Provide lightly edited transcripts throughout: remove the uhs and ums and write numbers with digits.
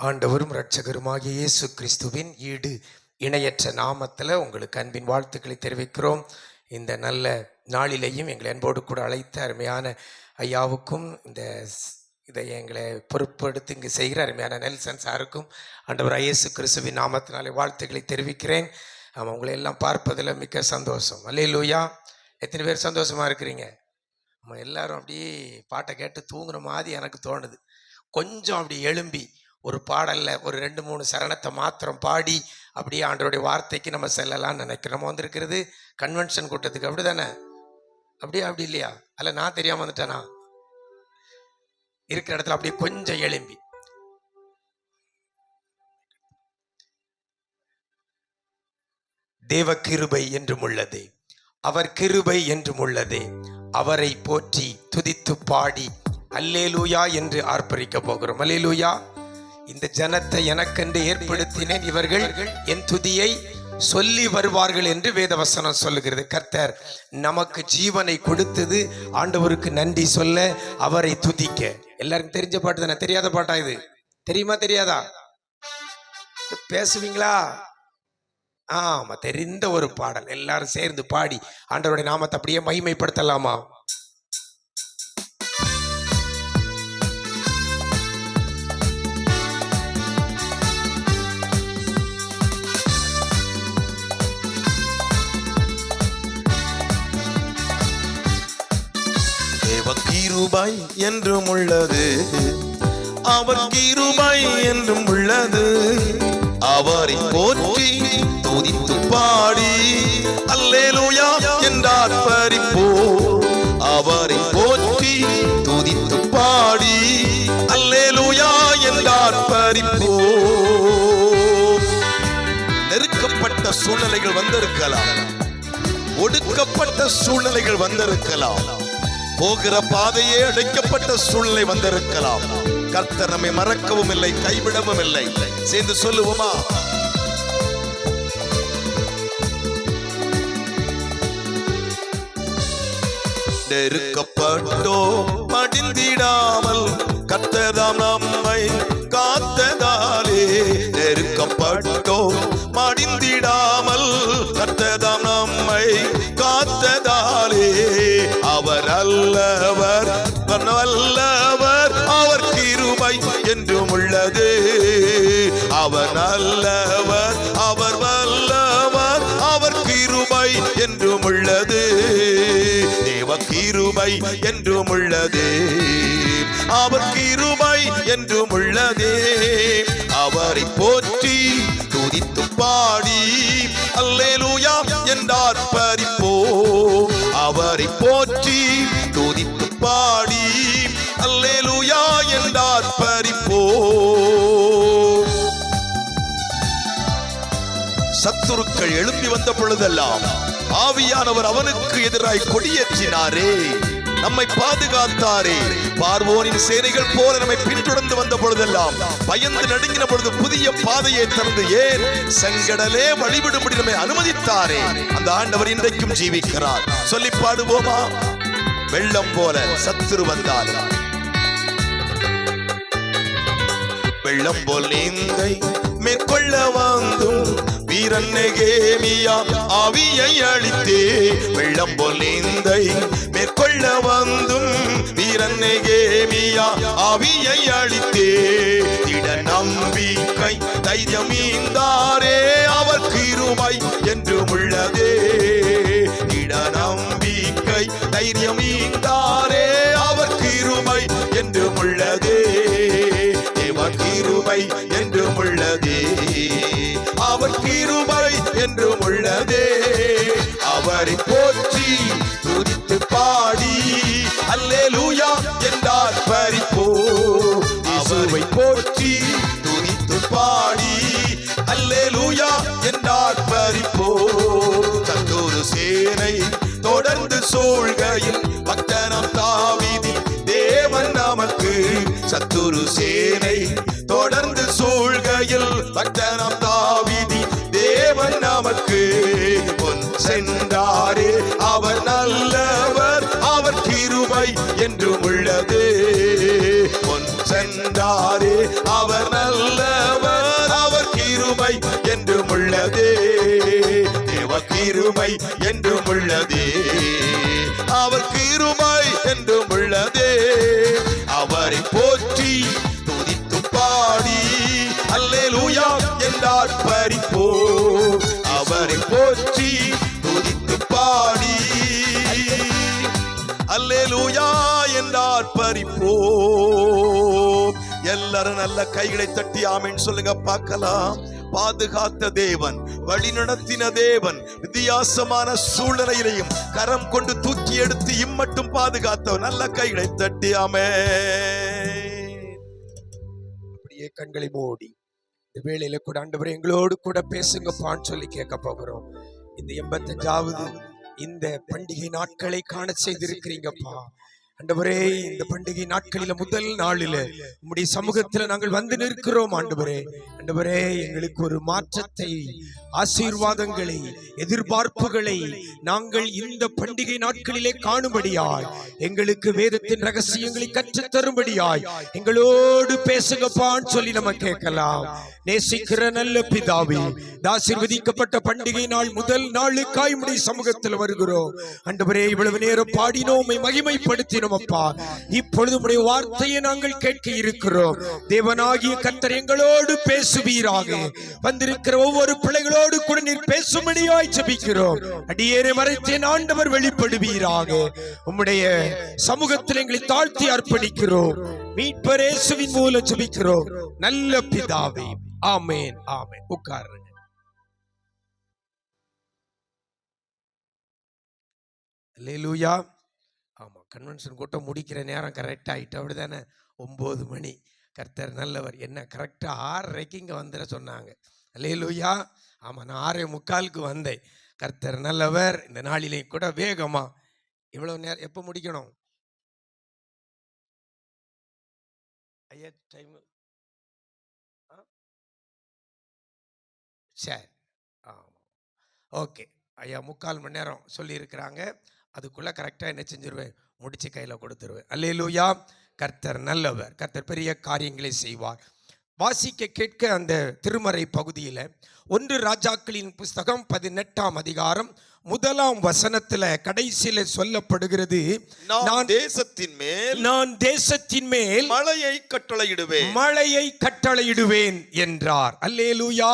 ஆண்டவரும் இரட்சகருமாகிய இயேசு கிறிஸ்துவின் ஈடு இணையற்ற நாமத்தில் உங்களுக்கு அன்பின் வாழ்த்துக்களை தெரிவிக்கிறோம். இந்த நல்ல நாளிலேயும் எங்களை அன்போடு கூட அழைத்த அருமையான ஐயாவுக்கும் இதை எங்களை பொறுப்படுத்தி இங்கு செய்கிற அருமையான நெல்சன் சாருக்கும் ஆண்டவர் இயேசு கிறிஸ்துவின் நாமத்தினாலே வாழ்த்துக்களை தெரிவிக்கிறேன். உங்களை எல்லாம் பார்ப்பதில் மிக்க சந்தோஷம். அல்லேலூயா. எத்தனை பேர் சந்தோஷமாக இருக்கிறீங்க? நம்ம எல்லாரும் அப்படியே பாட்டை கேட்டு தூங்குற மாதிரி எனக்கு தோணுது. கொஞ்சம் அப்படி எழும்பி ஒரு பாடலில் ஒரு 2-3 சரணத்தை மாத்திரம் பாடி அப்படியே ஆண்டவருடைய வார்த்தைக்கு நம்ம செல்லலாம்னு நினைக்கிறோம். நம்ம வந்திருக்கிறது கன்வென்ஷன் கூட்டத்துக்கு, அப்படி தானே? அப்படி இல்லையா? அல்ல நான் தெரியாமல் வந்துட்டேனா? இருக்கிற இடத்துல அப்படியே கொஞ்சம் எழும்பி தேவ கிருபை என்றும் உள்ளதே, அவர் கிருபை என்றும் உள்ளதே, அவரை போற்றி துதித்து பாடி அல்லேலூயா என்று ஆர்ப்பரிக்க போகிறோம். அல்லேலூயா. இந்த ஜனத்தை எனக்கென்று ஏற்படுத்தினேன், இவர்கள் என் துதியை சொல்லி வருவார்கள் என்று வேதவசனம் சொல்லுகிறது. கர்த்தர் நமக்கு ஜீவனை கொடுத்தது ஆண்டவருக்கு நன்றி சொல்ல, அவரை துதிக்க. எல்லாருக்கும் தெரிஞ்ச பாட்டு தானே? தெரியாத பாட்டா இது? தெரியுமா தெரியாதா? பேசுவீங்களா? ஆமா, தெரிந்த ஒரு பாடல். எல்லாரும் சேர்ந்து பாடி ஆண்டவருடைய நாமத்தை அப்படியே மகிமைப்படுத்தலாமா? கிருபை என்றும் உள்ளது, அவர் கிருபை என்றும் உள்ளது, அவரை போற்றி துதித்து பாடி அல்லேலூயா என்றார் பரிப்போ, அவரை போற்றி துதித்து பாடி அல்லேலூயா என்றார் பரிப்போ. நெருக்கப்பட்ட சூழ்நிலைகள் வந்திருக்கலாம், ஒடுக்கப்பட்ட சூழ்நிலைகள் வந்திருக்கலாம், போகிற பாதையே அடைக்கப்பட்ட சூழ்நிலை வந்திருக்கலாம். கர்த்தர் நம்மை மறக்கவும் இல்லை, கைவிடவும் இல்லை. சேர்ந்து சொல்லுவோமா? நெருக்கப்பட்டோ மடிந்திடாமல் கர்த்தர் நம்மை காத்ததாலே, நெருக்கப்பட்டோ மடிந்திடாமல் கர்த்தர் நம்மை காத்ததாலே, அவர் அல்லவர் வல்லவர், அவர் கிருபை என்றும் உள்ளது, அவர் நல்லவர், அவர் வல்லவர், அவர் கிருபை என்றும் உள்ளது, தேவ கிருபை என்றும் உள்ளது, அவர் கிருபை என்றும் உள்ளதே, அவரை போற்றி துதித்து பாடி அல்லேலூயா என்றார் பரிப்போ, அவரை போற்றி துதித்து பாடி அல்லேலூயா என்றார் பரிப்போ. சத்துருக்கள் எழும்பி வந்த பொழுதெல்லாம் ஆவியானவர் அவனுக்கு எதிராய் கொடியேற்றினாரே, நம்மை பாதுகாத்தாரே. பார்வோனின் சேனைகள் போல நம்மை பின்தொடர்ந்து வந்த பொழுதெல்லாம் பயந்து நடுங்கின பொழுது புதிய பாதையை திறந்து ஏன் செங்கடலே வழிவிடும்படி நம்மை அனுமதித்தாரே. அந்த ஆண்டவர் இன்றைக்கும் ஜீவிக்கிறார். சொல்லி பாடுவோமா? வெள்ளம் போல சத்துரு வந்தால், வெள்ளம் போல் நீந்தை மேற்கொள்ள வந்தும் வீரன் நெகேமியா ஆவியை அளித்தே, வெள்ளம் போல் நீந்தை மேற்கொள்ள வந்தும் வீரன் நெகேமியா ஆவியை அளித்தே, திட நம்பிக்கை தைரியம் ஈந்தாரே, அவர் கிருபை என்றும் உள்ளதே, திட நம்பிக்கை தைரியம் ஈந்தாரே, அவர் கிருபை என்றும் உள்ளதே, தேவ கிருபை என்றும் உள்ளதே, அவர் கிருபை என்றும் உள்ளதே, அவரை போற்றி துதித்து பாடி அல்லேலூயா என்றார் பரிப்போ, அவரை போற்றி துதித்து பாடி அல்லேலூயா என்றார் பரிப்போ. சத்துரு சேனை தொடர்ந்து சூழ்கையில் பக்தனாம் தாவீதின் தேவன் நமக்கு, சத்துரு சேனை தொடர்ந்து சூழ்கையில் பக்தனாம் தாவீதின் தேவன் நமக்கு, பொன் சென்றாரே அவர் நல்லவர், அவர் கிருபை என்றும் உள்ளது, பொன் சென்றாரே அவர் நல்ல கிருபை என்றும் உள்ளதே, அவர் கிருபை என்றும் உள்ளதே. அவரை போற்றி துதித்து பாடி அல்லேலூயா என்றார் பரிப்போ. அவரை போற்றி துதித்து பாடி அல்லேலூயா என்றார் பரிப்போ. எல்லாரும் நல்ல கைகளை தட்டி ஆமென் சொல்லுங்க பார்க்கலாம். பாதுகாத்த தேவன், வழி நடத்தின தேவன், வித்தியாசமான சூழ்நிலையிலையும் கரம் கொண்டு தூக்கி எடுத்து இம்மட்டும் பாதுகாத்தவன். நல்ல கைகளை தட்டி ஆமென். அப்படியே கண்களை மூடி இந்த வேளையில கூட ஆண்டவரே எங்களோடு கூட பேசுங்கப்பான்னு சொல்லி கேட்க போகிறோம். இந்த 85வது இந்த பண்டிகை நாட்களை காண செய்திருக்கிறீங்கப்பா ஆண்டவரே. இந்த பண்டிகை நாட்களில முதல் நாளில உம்முடைய சமூகத்துல நாங்கள் வந்து நிற்கிறோம் ஆண்டவரே. ஆண்டவரே எங்களுக்கு ஒரு மாற்றத்தை, ஆசீர்வாதங்களை, எதிர்பார்ப்புகளை நாங்கள் இந்த பண்டிகை நாட்களிலே காணும்படியாய், எங்களுக்கு வேதத்தின் ரகசியங்களை கற்றுத் தரும்படியாய் எங்களோடு பேசுங்கப்பான்னு சொல்லி நம்ம கேட்கலாம். நேசிக்கிற நல்ல பிதாவே, ஆசீர்வதிக்கப்பட்ட பண்டிகை நாள் முதல் நாளுக்காய் உம்முடைய சமூகத்தில் வருகிறோம் ஆண்டவரே. இவ்வளவு நேரம் பாடினோம், மகிமைப்படுத்தினோம் அப்பா. இப்பொழுது உம்முடைய வார்த்தையை நாங்கள் கேட்க இருக்கிறோம். தேவனாகிய கர்த்தர் எங்களோடு பேசுவீராக. வந்திருக்கிற ஒவ்வொரு பிள்ளைகளோடு கூட நீர் பேசும்படியாய் ஜெபிக்கிறோம். அடியேனை மறைத்தேன் ஆண்டவர் வெளிப்படுவீராக. உம்முடைய சமூகத்தில் எங்களை தாழ்த்தி அர்ப்பணிக்கிறோம். மீட்பர் இயேசுவின் மூலம் ஜெபிக்கிறோம் நல்ல பிதாவே. ஆமென் ஆமென். உட்காருங்க. அல்லேலூயா. ஆமா, கன்வென்ஷன் கூட்டம் முடிக்கிற நேரம் கரெக்டா ஆயிட்டு, அப்படிதானே? 9 மணி. கர்த்தர் நல்லவர். என்ன கரெக்டா 6:30 இங்க வந்துட சொன்னாங்க. அல்லேலூயா. ஆமா, நான் 6:45 வந்தேன். கர்த்தர் நல்லவர். இந்த நாளிலே கூட வேகமா இவ்வளவு நேரம் எப்ப முடிக்கணும் ஐயா? டைம் சரி. ஆமா, ஓகே ஐயா. 3/4 மணி நேரம் சொல்லி இருக்கிறாங்க. அதுக்குள்ள கரெக்டா என்ன செஞ்சிருவேன், முடிச்சு கையில கொடுத்துருவேன். அல்லேலூயா. கர்த்தர் நல்லவர். கர்த்தர் பெரிய காரியங்களை செய்வார். வாசிக்க கேட்க அந்த திருமறை பகுதியில 1 ராஜாக்களின் புஸ்தகம் 18ஆம் அதிகாரம் 1ஆம் வசனத்துல கடைசியில சொல்லப்படுகிறது, நான் தேசத்தின் மேல் மழையை கட்டளையிடுவேன் என்றார். அல்லேலூயா.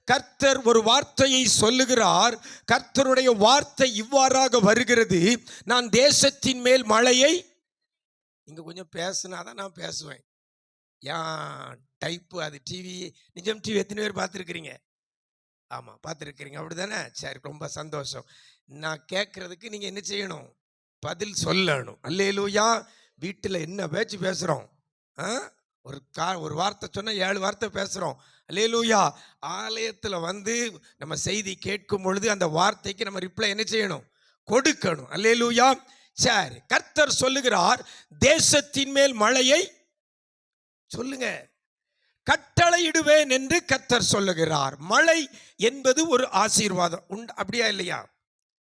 கர்த்தர் ஒரு வார்த்தையை சொல்லுகிறார். கர்த்தருடைய வார்த்தை இவ்வாறாக வருகிறது, நான் தேசத்தின் மேல் மழையை. நீங்க கொஞ்சம் பேசுனாதான் நான் பேசுவேன். ஏன் டைப்பு அது டிவி, நிஜம் டிவி எத்தனை பேர் பார்த்துருக்கிறீங்க? ஆமா, பார்த்துருக்கிறீங்க, அப்படிதானே? சரி, ரொம்ப சந்தோஷம். நான் கேட்கறதுக்கு நீங்க என்ன செய்யணும், பதில் சொல்லணும். அல்லேலூயா. வீட்டில் என்ன பேச்சு பேசுறோம்? ஒரு வார்த்தை சொன்னா 7 வார்த்தை பேசுறோம். அல்லேலூயா. ஆலயத்துல வந்து நம்ம செய்தி கேட்கும் பொழுது அந்த வார்த்தைக்கு நம்ம ரிப்ளை என்ன செய்யணும், கொடுக்கணும். அல்லேலூயா. சரி, கர்த்தர் சொல்லுகிறார், தேசத்தின் மேல் மழையை சொல்லுங்க கட்டளையிடுவேன் என்று கர்த்தர் சொல்லுகிறார். மழை என்பது ஒரு ஆசீர்வாதம் உண்டு, அப்படியா இல்லையா?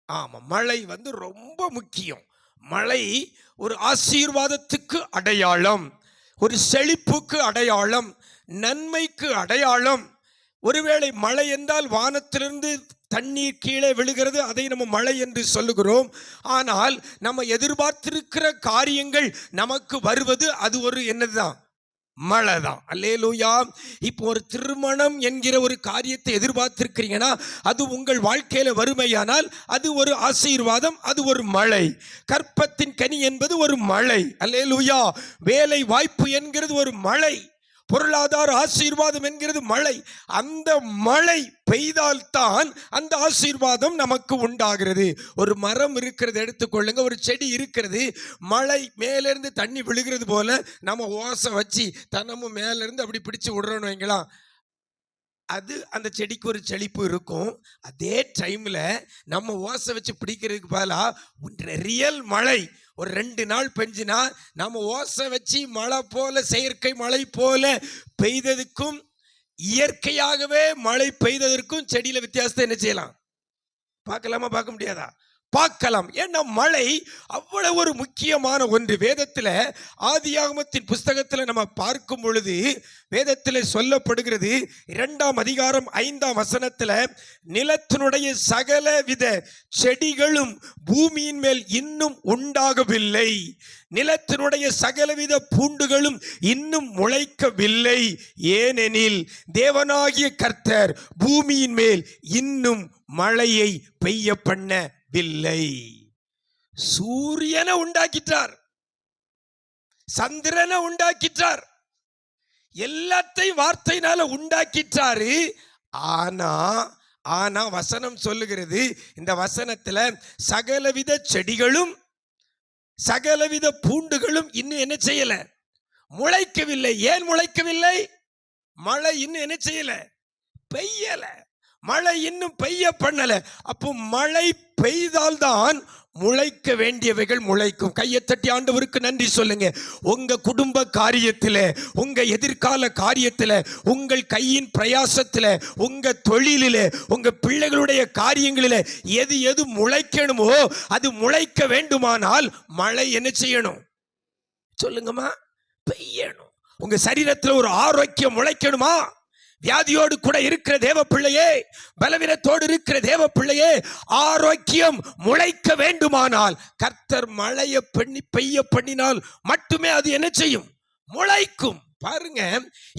ஆமா, மழை வந்து ரொம்ப முக்கியம். மழை ஒரு ஆசீர்வாதத்துக்கு அடையாளம், ஒரு செழிப்புக்கு அடையாளம், நன்மைக்கு அடையாளம். ஒருவேளை மழை என்றால் வானத்திலிருந்து தண்ணீர் கீழே விழுகிறது, அதை நம்ம மழை என்று சொல்லுகிறோம். ஆனால் நம்ம எதிர்பார்த்திருக்கிற காரியங்கள் நமக்கு வருவது அது ஒரு என்னதுதான், மழை தான். அல்லேலூயா. இப்போ ஒரு திருமணம் என்கிற ஒரு காரியத்தை எதிர்பார்த்திருக்கிறீங்கன்னா அது உங்கள் வாழ்க்கையில வறுமையானால் அது ஒரு ஆசீர்வாதம், அது ஒரு மழை. கற்பத்தின் கனி என்பது ஒரு மழை. அல்லேலூயா. வேலை வாய்ப்பு என்கிறது ஒரு மழை. பொருளாதார ஆசீர்வாதம் என்கிறது மழை. அந்த மழை பெய்தால்தான் அந்த ஆசீர்வாதம் நமக்கு உண்டாகிறது. ஒரு மரம் இருக்கிறது எடுத்துக்கொள்ளுங்க, ஒரு செடி இருக்கிறது. மழை மேலிருந்து தண்ணி விழுகிறது போல நம்ம ஓசை வச்சு தினமும் மேலிருந்து அப்படி பிடிச்சு விடுறோன்னு வைங்களா, அது அந்த செடிக்கு ஒரு செழிப்பு இருக்கும். அதே டைம்ல நம்ம ஓசை வச்சு பிடிக்கிறதுக்கு பதிலாக ரியல் மழை ஒரு 2 நாள் பெஞ்சினா நம்ம ஓசை வச்சு மழை போல, செயற்கை மழை போல பெய்ததுக்கும் இயற்கையாகவே மழை பெய்ததற்கும் செடியில வித்தியாசத்தை என்ன செய்யலாம், பார்க்கலாமா? பார்க்க முடியாதா? பார்க்கலாம். ஏன்னா மழை அவ்வளவு ஒரு முக்கியமான ஒன்று. வேதத்தில் ஆதியாகமத்தின் புஸ்தகத்தில் நம்ம பார்க்கும் பொழுது வேதத்தில் சொல்லப்படுகிறது 2ஆம் அதிகாரம் 5ஆம் வசனத்தில், நிலத்தினுடைய சகலவித செடிகளும் பூமியின் மேல் இன்னும் உண்டாகவில்லை, நிலத்தினுடைய சகலவித பூண்டுகளும் இன்னும் முளைக்கவில்லை, ஏனெனில் தேவனாகிய கர்த்தர் பூமியின் மேல் இன்னும் மழையை பெய்ய பண்ணவில்லை. சூரியனை உண்டாக்கிட்டார், சந்திரனை உண்டாக்கிட்டார், எல்லாத்தையும் வார்த்தையினால உண்டாக்கிட்டாரு. ஆனா வசனம் சொல்லுகிறது, இந்த வசனத்துல சகலவித செடிகளும் சகலவித பூண்டுகளும் இன்னும் என்ன செய்யல? முளைக்கவில்லை. ஏன் முளைக்கவில்லை? மழை இன்னும் என்ன செய்யல? பெய்யல. மழை இன்னும் பெய்ய பண்ணல. அப்போ மழை பெய்தால்தான் முளைக்க வேண்டியவைகள் முளைக்கும். கையை தட்டி ஆண்டவருக்கு நன்றி சொல்லுங்க. உங்க குடும்ப காரியத்தில், உங்க எதிர்கால காரியத்தில், உங்கள் கையின் பிரயாசத்தில், உங்க தொழிலில், உங்க பிள்ளைகளுடைய காரியங்களில் எது எது முளைக்கணுமோ அது முளைக்க வேண்டுமானால் மழை என்ன செய்யணும்? சொல்லுங்கம்மா, பெய்யணும். உங்க சரீரத்தில் ஒரு ஆரோக்கியம் முளைக்கணுமா? வியாதியோடு கூட இருக்கிற தேவ பிள்ளையே, பலவீனத்தோடு இருக்கிற தேவ பிள்ளையே, ஆரோக்கியம் முளைக்க வேண்டுமானால் கர்த்தர் மழையை பெய்ய பண்ணினால் மட்டுமே அது என்ன செய்யும்? முளைக்கும். பாருங்க,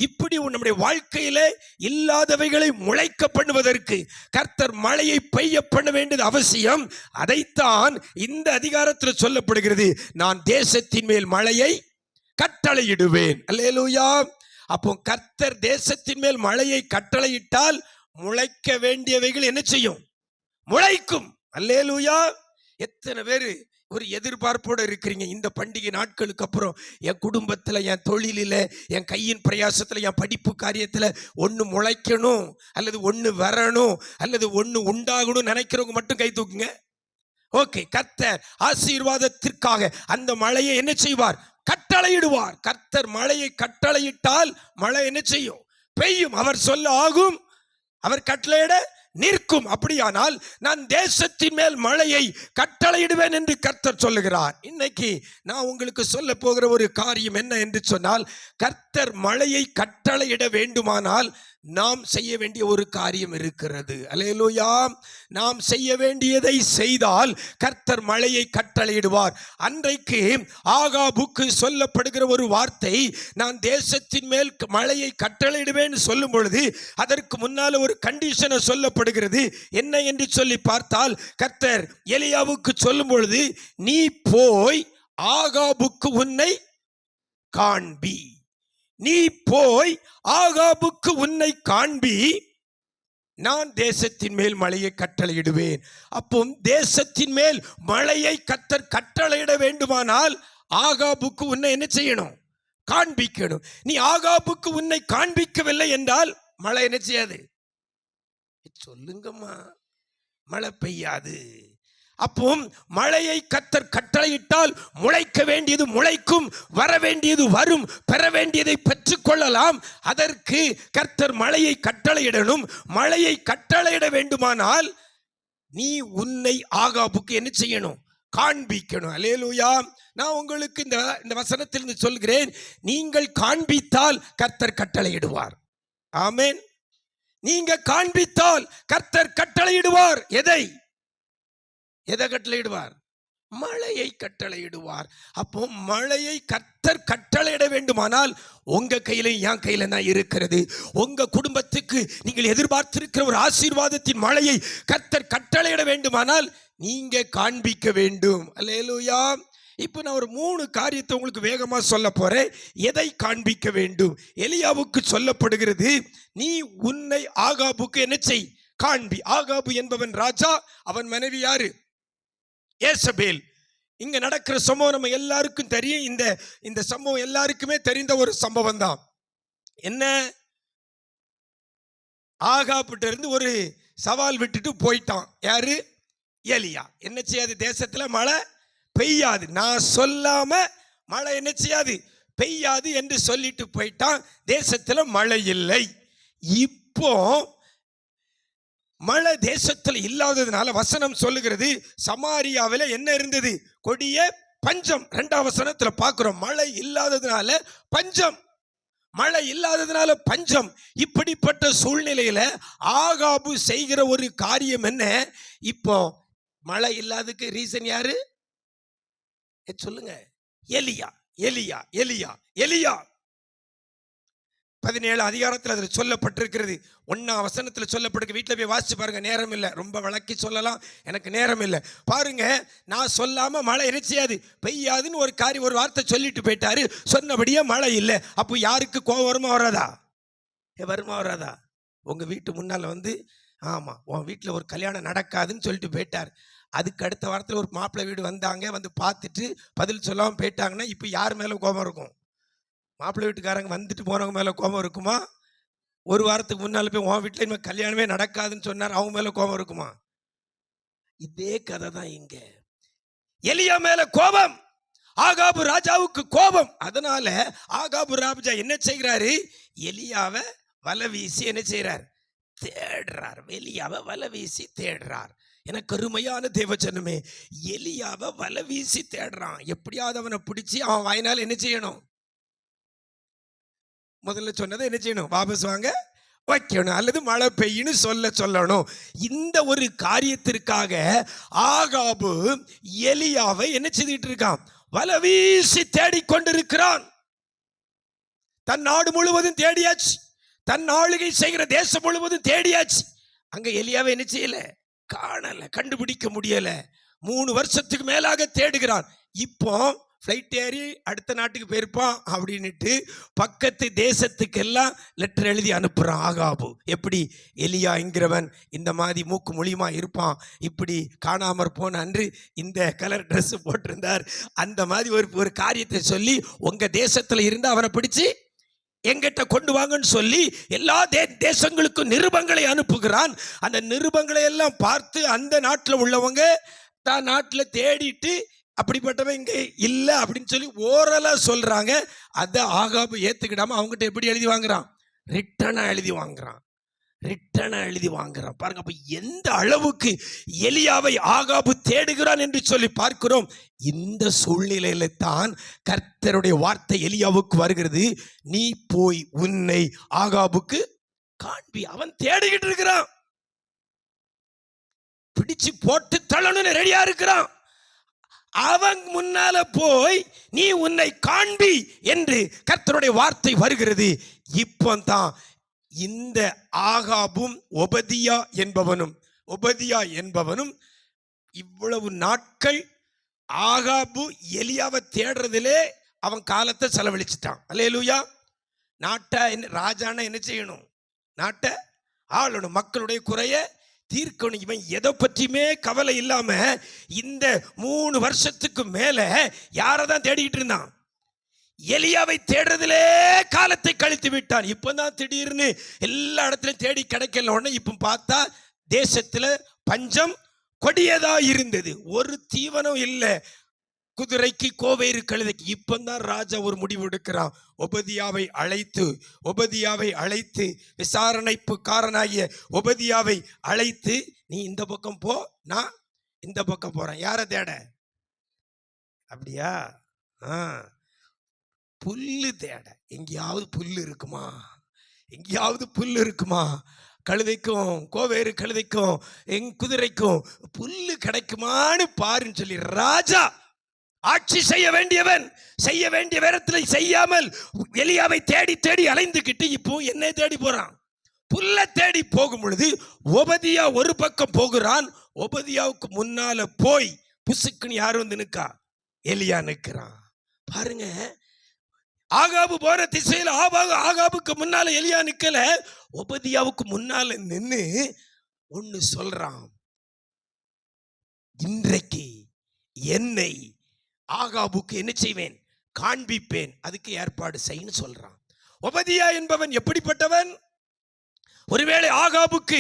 இப்படி நம்முடைய வாழ்க்கையில இல்லாதவைகளை முளைக்க பண்ணுவதற்கு கர்த்தர் மழையை பெய்ய பண்ண வேண்டியது அவசியம். அதைத்தான் இந்த அதிகாரத்தில் சொல்லப்படுகிறது, நான் தேசத்தின் மேல் மழையை கட்டளையிடுவேன். அல்லேலூயா. அப்போ கர்த்தர் தேசத்தின் மேல் மழையை கட்டளையிட்டால் முளைக்க வேண்டியவைகள் என்ன செய்யும்? முளைக்கும். அல்லேலூயா. எத்தனை பேர் ஒரு எதிர்பார்ப்போடு இருக்கிறீங்க, இந்த பண்டிகை நாட்களுக்கு அப்புறம் என் குடும்பத்தில், என் தொழிலில், என் கையின் பிரயாசத்தில், என் படிப்பு காரியத்தில் ஒன்று முளைக்கணும், அல்லது ஒன்று வரணும், அல்லது ஒன்று உண்டாகணும் நினைக்கிறவங்க மட்டும் கை தூக்குங்க. ஓகே, கர்த்தர் ஆசீர்வாதத்திற்காக அந்த மழையை என்ன செய்வார்? கட்டளையிடுவார். கர்த்தர் மழையை கட்டளையிட்டால் மழை என்ன செய்யும்? பெய்யும். அவர் சொல்ல ஆகும், அவர் கட்டளையிட நிற்கும். அப்படியானால் நான் தேசத்தின் மேல் மழையை கட்டளையிடுவேன் என்று கர்த்தர் சொல்லுகிறார். இன்னைக்கு நான் உங்களுக்கு சொல்ல போகிற ஒரு காரியம் என்ன என்று சொன்னால், கர்த்தர் மழையை கட்டளையிட வேண்டுமானால் நாம் செய்ய வேண்டிய ஒரு காரியம் இருக்கிறது. அல்லேலூயா. நாம் செய்ய வேண்டியதை செய்தால் கர்த்தர் மழையை கட்டளையிடுவார். அன்றைக்கு ஆகாபுக்கு சொல்லப்படுகிற ஒரு வார்த்தை, நான் தேசத்தின் மேல் மழையை கட்டளையிடுவேன் சொல்லும் பொழுது அதற்கு முன்னால ஒரு கண்டிஷனை சொல்லப்படுகிறது. என்ன என்று சொல்லி பார்த்தால், கர்த்தர் எலியாவுக்கு சொல்லும் பொழுது, நீ போய் ஆகாபுக்கு உன்னை காண்பி, நீ போய் ஆகாபுக்கு உன்னை காண்பி, நான் தேசத்தின் மேல் மழையை கட்டளையிடுவேன். அப்போ தேசத்தின் மேல் மழையை கர்த்தர் கட்டளையிட வேண்டுமானால் ஆகாபுக்கு உன்னை என்ன செய்யணும்? காண்பிக்கணும். நீ ஆகாபுக்கு உன்னை காண்பிக்கவில்லை என்றால் மழை என்ன செய்யாது? சொல்லுங்கம்மா, மழை பெய்யாது. அப்போ மழையை கர்த்தர் கட்டளையிட்டால் முளைக்க வேண்டியது முளைக்கும், வர வேண்டியது வரும், பெற வேண்டியதை பெற்றுக்கொள்ளலாம். அதற்கு கர்த்தர் மழையை கட்டளையிடணும். மழையை கட்டளையிட வேண்டுமானால் நீ உன்னை ஆகாபுக்கு என்ன செய்யணும்? காண்பிக்கணும். அல்லேலூயா. நான் உங்களுக்கு இந்த வசனத்திலிருந்து சொல்கிறேன், நீங்கள் காண்பித்தால் கர்த்தர் கட்டளையிடுவார். ஆமென். நீங்க காண்பித்தால் கர்த்தர் கட்டளையிடுவார். எதை கட்டளையிடுவார்? மழையை கட்டளையிடுவார். அப்போ மழையை கர்த்தர் கட்டளையிட வேண்டுமானால் உங்க கையில, என் கையில தான் இருக்கிறது. உங்க குடும்பத்துக்கு நீங்கள் எதிர்பார்த்திருக்கிற ஒரு ஆசீர்வாதத்தின் மழையை கர்த்தர் கட்டளையிட வேண்டுமானால் நீங்க காண்பிக்க வேண்டும். அல்லேலூயா. இப்போ நான் ஒரு 3 காரியத்தை உங்களுக்கு வேகமா சொல்ல போறேன். எதை காண்பிக்க வேண்டும்? எலியாவுக்கு சொல்லப்படுகிறது, நீ உன்னை ஆகாபுக்கு என்ன செய்? காண்பி. ஆகாபு என்பவன் ராஜா, அவன் மனைவி யாரு? ஏசபேல். இங்க நடக்கிற சம்பவம் நம்ம எல்லாருக்கும் தெரியும். இந்த சம்பவம் எல்லாருக்குமே தெரிந்த ஒரு சம்பவம் தான். என்ன? ஆகாபிட்ட இருந்து ஒரு சவால் விட்டுட்டு போயிட்டான். யாரு? எலியா. என்ன செய்யாது? தேசத்துல மழை பெய்யாது, நான் சொல்லாம மழை என்ன செய்யாது? பெய்யாது என்று சொல்லிட்டு போயிட்டான். தேசத்துல மழை இல்லை. இப்போ மழை தேசத்துல இல்லாததுனால வசனம் சொல்லுகிறது சமாரியாவில என்ன இருந்தது? கொடிய பஞ்சம். 2ஆம் வசனத்துல பார்க்கிறோம், மழை இல்லாததுனால பஞ்சம். மழை இல்லாததுனால பஞ்சம். இப்படிப்பட்ட சூழ்நிலையில ஆகாபு செய்கிற ஒரு காரியம் என்ன? இப்போ மழை இல்லாததுக்கு ரீசன் யாரு? சொல்லுங்க. எலியா. எலியா எலியா எலியா 17 அதிகாரத்தில் அதில் சொல்லப்பட்டிருக்கிறது. 1ஆம் வசனத்தில் சொல்லப்பட்டிருக்கு. வீட்டில் போய் வாசிச்சு பாருங்க. நேரம் இல்லை, ரொம்ப விளக்கி சொல்லலாம், எனக்கு நேரம் இல்லை. பாருங்க, நான் சொல்லாம மழை என்ன செய்யாது? பெய்யாதுன்னு ஒரு வார்த்தை சொல்லிட்டு போயிட்டாரு. சொன்னபடியே மழை இல்லை. அப்போ யாருக்கு கோபம் வருமா வராதா? வருமா வராதா? உங்க வீட்டு முன்னால வந்து, ஆமா உன் வீட்டில் ஒரு கல்யாணம் நடக்காதுன்னு சொல்லிட்டு போயிட்டார். அதுக்கு அடுத்த வாரத்தில் ஒரு மாப்பிள்ளை வீடு வந்தாங்க, வந்து பார்த்துட்டு பதில் சொல்லாமல் போயிட்டாங்கன்னா இப்போ யார் மேலே கோபம் இருக்கும்? மாப்பிள்ளை வீட்டுக்காரங்க வந்துட்டு போனவங்க மேலே கோபம் இருக்குமா? ஒரு வாரத்துக்கு முன்னால் போய் உன் வீட்டில் இனிமேல் கல்யாணமே நடக்காதுன்னு சொன்னார், அவங்க மேலே கோபம் இருக்குமா? இதே கதை தான் இங்க. எலியா மேல கோபம், ஆகாபு ராஜாவுக்கு கோபம். அதனால ஆகாபு ராஜா என்ன செய்கிறாரு? எலியாவை வலை வீசி என்ன செய்கிறார்? தேடுறார். எலியாவை வலை வீசி தேடுறார். எனக்கு அருமையான தேவஜனமே, எலியாவை வலை வீசி தேடுறான். எப்படியாவது அவனை பிடிச்சி அவன் வாயினால் என்ன செய்யணும்? முதல்ல சொன்னதை என்ன செய்யணும்? வாபஸ் வாங்க வைக்கணும், அல்லது மழை பெய்யுன்னு சொல்லணும். இந்த ஒரு காரியத்திற்காக ஆகாபு எலியாவை என்ன செய்துட்டு இருக்கான்? வலை வீசி தேடிக்கொண்டிருக்கிறான். தன் நாடு முழுவதும் தேடியாச்சு, தன் ஆளுகை செய்கிற தேசம் முழுவதும் தேடியாச்சு. அங்க எலியாவை என்ன செய்யல? காணல, கண்டுபிடிக்க முடியல. 3 வருஷத்துக்கு மேலாக தேடுகிறான். இப்போ ஃப்ளைட் ஏறி அடுத்த நாட்டுக்கு போயிருப்பான் அப்படின்ட்டு பக்கத்து தேசத்துக்கெல்லாம் லெட்டர் எழுதி அனுப்புகிறான் ஆகாபு. எப்படி? எலியாங்கிறவன் இந்த மாதிரி மூக்கு மொழியுமா இருப்பான், இப்படி காணாமற் போன அன்று இந்த கலர் ட்ரெஸ் போட்டிருந்தார், அந்த மாதிரி ஒரு காரியத்தை சொல்லி உங்கள் தேசத்தில் இருந்து அவனை பிடிச்சி எங்கிட்ட கொண்டு வாங்கன்னு சொல்லி எல்லா தேசங்களுக்கும் நிருபங்களை அனுப்புகிறான். அந்த நிருபங்களை எல்லாம் பார்த்து அந்த நாட்டில் உள்ளவங்க தான் நாட்டில் தேடிட்டு அப்படிப்பட்டவன் இங்கே இல்லை அப்படின்னு சொல்லி ஓரலா சொல்றாங்க. அதை ஆகாபு ஏத்துக்கிடாம அவங்ககிட்ட எப்படி எழுதி வாங்குறான்? ரிட்டனா எழுதி வாங்குறான். பாருங்க, அப்ப எந்த அளவுக்கு எலியாவை ஆகாபு தேடுகிறான் என்று சொல்லி பார்க்கிறோம். இந்த சூழ்நிலையில தான் கர்த்தருடைய வார்த்தை எலியாவுக்கு வருகிறது. நீ போய் உன்னை ஆகாபுக்கு காண்பி. அவன் தேடிக்கிட்டு இருக்கிறான், பிடிச்சு போட்டு தள்ளணும்னு ரெடியா இருக்கிறான். அவன் முன்னால போய் நீ உன்னை காண்பி என்று கர்த்தருடைய வார்த்தை வருகிறது. இப்போ தான் இந்த ஆகாபும் ஒபதியா என்பவனும் இவ்வளவு நாட்கள் ஆகாபு எலியாவை தேடுறதிலே அவன் காலத்தை செலவழிச்சிட்டான். அல்லேலூயா. நாட்டை ராஜான என்ன செய்யணும்? நாட்டை ஆளணும், மக்களுடைய குறைய தீர்க்கணும். இவன் எதை பற்றியுமே கவலை இல்லாம இந்த 3 வருஷத்துக்கு மேல யாரை தான் தேடிக்கிட்டு இருந்தான்? எலியாவை தேடுறதிலே காலத்தை கழித்து விட்டான். இப்பதான் திடீர்னு எல்லா இடத்துலையும் தேடி கிடைக்கல. உடனே இப்ப பார்த்தா தேசத்துல பஞ்சம் கொடியதா இருந்தது. ஒரு தீவனம் இல்லை, குதிரைக்கு கோவேறு கழுதைக்கு. இப்பந்தான் ராஜா ஒரு முடிவு எடுக்கிறான். ஒபதியாவை அழைத்து விசாரணைப்புக்காரனாகிய ஒபதியாவை அழைத்து, நீ இந்த பக்கம் போ, நான் இந்த பக்கம் போறேன். யாரை தேட? அப்படியா? புல்லு தேட. எங்கேயாவது புல்லு இருக்குமா? கழுதைக்கும் கோவேறு கழுதைக்கும் குதிரைக்கும் புல்லு கிடைக்குமான்னு பாருன்னு சொல்லி ராஜா ஆட்சி செய்ய வேண்டிய நேரத்தில் செய்யாமல் எலியாவை தேடி அலைந்துகிட்டு இப்போ என்ன தேடி போறான்? புல்ல தேடி போகும் பொழுது ஒபதியா ஒரு பக்கம் போகிறான். ஒபதியாவுக்கு முன்னால போய் புசுக்குன்னு யார் வந்து நிற்கா? எலியா நிற்கிறான். பாருங்க, ஆகாபு போற திசையில் ஆகாபுக்கு முன்னால எலியா நிக்கல, ஒபதியாவுக்கு முன்னால நின்னு ஒன்னு சொல்றான். இன்றைக்கு என்னை ஆகாபுக்கு என்ன செய்வேன்? காண்பிப்பேன், அதுக்கு ஏற்பாடு செய்யன்னு சொல்றான். ஒபதியா என்பவன் எப்படிப்பட்டவன்? ஒருவேளை ஆகாபுக்கு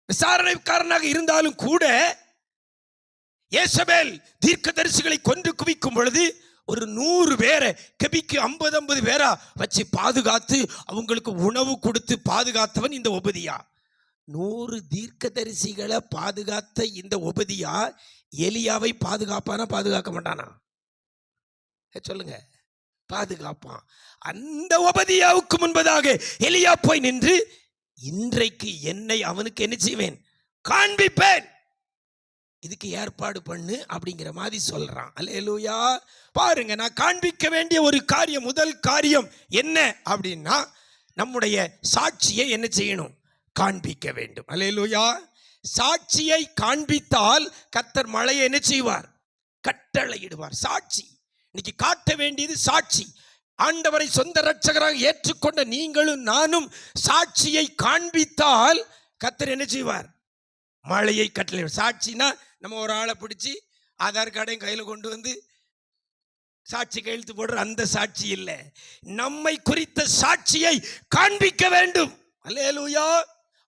விசாரணைக்காரனாக இருந்தாலும் கூட யேசபேல் தீர்க்கதரிசிகளை கொன்று குவிக்கும் பொழுது ஒரு 100 பேரை கெபிக்கு 50 பேரா வச்சு பாதுகாத்து அவங்களுக்கு உணவு கொடுத்து பாதுகாத்தவன் இந்த ஒபதியா. 100 தீர்க்கதரிசிகளை பாதுகாத்த இந்த ஒபதியா எலியாவை பாதுகாப்பானா பாதுகாக்க மாட்டானா? சொல்லுங்க. பாதுகாப்பான். அந்த ஒபதியாவுக்கு முன்பதாக எலியா போய் நின்று, இன்றைக்கு என்னை அவனுக்கு என்ன செய்வேன்? காண்பிப்பேன். இதுக்கு ஏற்பாடு பண்ணு அப்படிங்கிற மாதிரி சொல்றான். அல்லேலூயா. பாருங்க, நான் காண்பிக்க வேண்டிய ஒரு காரியம், முதல் காரியம் என்ன அப்படின்னா, நம்முடைய சாட்சியை என்ன செய்யணும்? காண்பிக்க வேண்டும். அல்லேலூயா. சாட்சியை காண்பித்தால் கர்த்தர் மழையை என்ன செய்வார்? கட்டளையிடுவார். சாட்சி இன்னைக்கு காட்ட வேண்டியது சாட்சி. ஆண்டவரை சொந்த இரட்சகராக ஏற்றுக்கொண்ட நீங்களும் நானும் சாட்சியை காண்பித்தால் கர்த்தர் என்ன செய்வார்? மழையை கட்டளையிடுவார். சாட்சினா நம்ம ஒரு ஆளை பிடிச்சி ஆதார் கார்டையும் கையில் கொண்டு வந்து சாட்சி கையெழுத்து போடுற அந்த சாட்சி இல்லை. நம்மை குறித்த சாட்சியை காண்பிக்க வேண்டும். அல்லேலூயா.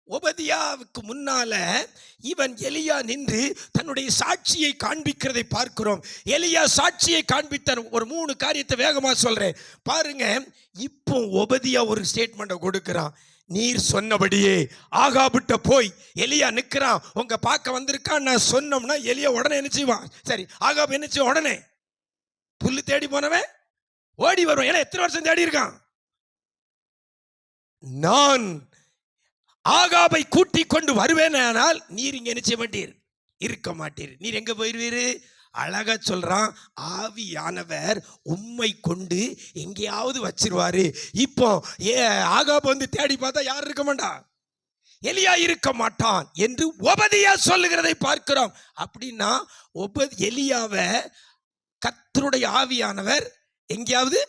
ஒபதியாவுக்கு முன்னால இவன் எலியா நின்று தன்னுடைய சாட்சியை காண்பிக்கிறதை பார்க்கிறோம். எலியா சாட்சியை காண்பித்தார். ஒரு 3 காரியத்தை வேகமா சொல்றேன் பாருங்க. இப்போ ஒபதியா ஒரு ஸ்டேட்மெண்ட்டை கொடுக்கிறான். நீர் சொன்னபடியே ஆகாபிட்ட போய், எலியா நிற்கிறான், உங்க பார்க்க வந்திருக்கான் நான் சொன்னோம்னா எலியா உடனே என்ன செய்வான்? சரி, ஆகாப் என்ன செய்வான்? உடனே புல்லு தேடி போனவன் ஓடி வருவான். ஏன்னா எத்தனை வருஷம் தேடி இருக்கான். நான் ஆகாபை கூட்டி கொண்டு வருவேனால் நீர் இங்க என்ன செய்ய மாட்டீர்? இருக்க மாட்டீர். நீர் எங்க போயிருவீரு? அழகா சொல்றான், ஆவியானவர் உம்மை கொண்டு எங்கேயாவது வச்சிருவாரு. இப்போ ஆகாப் வந்து தேடி பார்த்தா யார் இருக்க மாட்டா? எலியா இருக்க மாட்டான் என்று ஒபதியா சொல்லுகிறதை பார்க்கிறோம். அப்படின்னா எலியாவை கர்த்தருடைய ஆவியானவர் எங்கேயாவது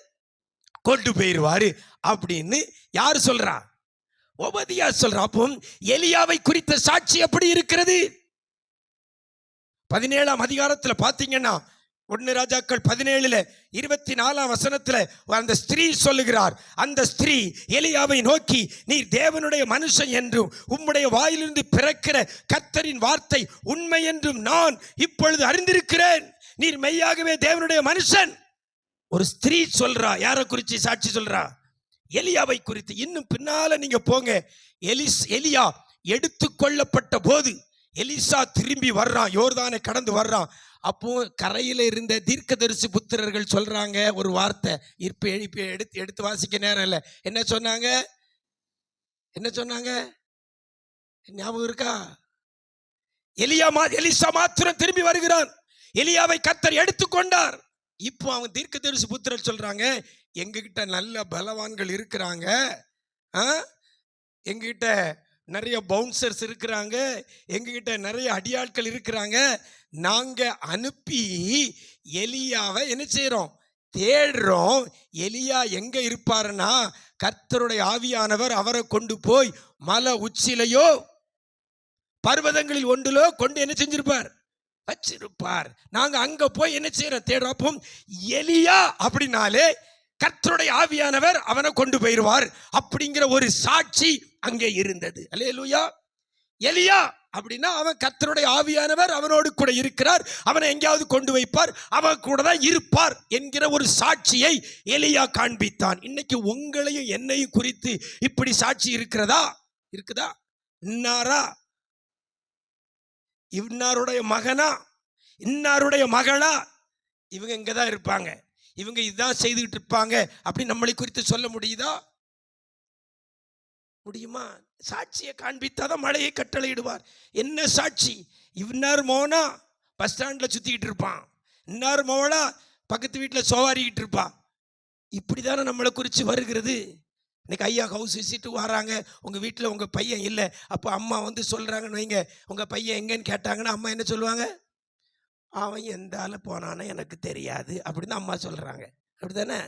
கொண்டு போயிருவாரு அப்படின்னு யார் சொல்றா? ஒபதியா சொல்றா. அப்போ எலியாவை குறித்த சாட்சி எப்படி இருக்கிறது? 17ஆம் அதிகாரத்தில் பார்த்தீங்கன்னா 1 ராஜாக்கள் 17:24 வசனத்தில் அந்த ஸ்திரீ சொல்லுகிறார். அந்த ஸ்திரீ எலியாவை நோக்கி, நீர் தேவனுடைய மனுஷன் என்றும் உம்முடைய வாயிலிருந்து பிறக்கிற கர்த்தரின் வார்த்தை உண்மை என்றும் நான் இப்பொழுது அறிந்திருக்கிறேன். நீர் மெய்யாகவே தேவனுடைய மனுஷன். ஒரு ஸ்திரீ சொல்றா. யாரை குறித்து சாட்சி சொல்றா? எலியாவை குறித்து. இன்னும் பின்னால நீங்க போங்க. எலியா எடுத்துக்கொள்ளப்பட்ட போது எலிசா திரும்பி வர்றான், யோர்தானை கடந்து வர்றான். அப்போ கரையில இருந்த தீர்க்கதரிசி புத்திரர்கள் சொல்றாங்க ஒரு வார்த்தை. எடுத்து வாசிக்க நேரம் இல்லை. என்ன சொன்னாங்க? ஞாபகம் இருக்கா? எலிசா மாத்திரம் திரும்பி வருகிறான். எலியாவை கர்த்தர் எடுத்துக்கொண்டார். இப்போ அவங்க தீர்க்கதரிசி புத்திரர் சொல்றாங்க, எங்ககிட்ட நல்ல பலவான்கள் இருக்கிறாங்க, எங்ககிட்ட நிறைய பவுன்சர்ஸ் இருக்கிறாங்க, எங்ககிட்ட நிறைய அடியாட்கள் இருக்கிறாங்க. நாங்க அனுப்பி எலியாவை என்ன செய்யறோம்? தேடுறோம். எலியா எங்க இருப்பாருன்னா, கர்த்தருடைய ஆவியானவர் அவரை கொண்டு போய் மலை உச்சிலையோ பர்வதங்களில் ஒன்றிலோ கொண்டு என்ன செஞ்சிருப்பார்? வச்சிருப்பார். நாங்க அங்க போய் என்ன செய்யறோம்? தேடுறோம். எலியா அப்படின்னாலே கர்த்தருடைய ஆவியானவர் அவனை கொண்டு போயிருவார் அப்படிங்கிற ஒரு சாட்சி அங்கே இருந்தது. அல்லேலூயா. எலியா அப்படின்னா அவன் கர்த்தருடைய ஆவியானவர் அவனோடு கூட இருக்கிறார், அவனை எங்கேயாவது கொண்டு வைப்பார், அவன் கூட தான் இருப்பார் என்கிற ஒரு சாட்சியை எலியா காண்பித்தான். இன்னைக்கு உங்களையும் என்னையும் குறித்து இப்படி சாட்சி இருக்கிறதா? இருக்குதா? இன்னாரா, இன்னாருடைய மகனா, இன்னாருடைய மகளா, இவங்க இங்கதான் இருப்பாங்க, இவங்க இதுதான் செய்துகிட்டு இருப்பாங்க அப்படி நம்மளை குறித்து சொல்ல முடியுதா? முடியுமா? சாட்சியை காண்பித்தாதான் மழையை கட்டளையிடுவார். என்ன சாட்சி? இன்னார் மோனா பஸ் ஸ்டாண்ட்ல சுத்திக்கிட்டு இருப்பான், இன்னார் மோனா பக்கத்து வீட்டில் சோவாரிக்கிட்டு இருப்பான். இப்படிதானே நம்மளை குறித்து வருகிறது. இன்னைக்கு ஐயா ஹவுஸ் விசிட்டு வராங்க, உங்கள் வீட்டில் உங்கள் பையன் இல்லை, அப்போ அம்மா வந்து சொல்கிறாங்கன்னு வைங்க, உங்கள் பையன் எங்கன்னு கேட்டாங்கன்னா அம்மா என்ன சொல்லுவாங்க? அவன் எந்த ஆள போனானே எனக்கு தெரியாது அப்படின்னு அம்மா சொல்கிறாங்க. அப்படி தானே?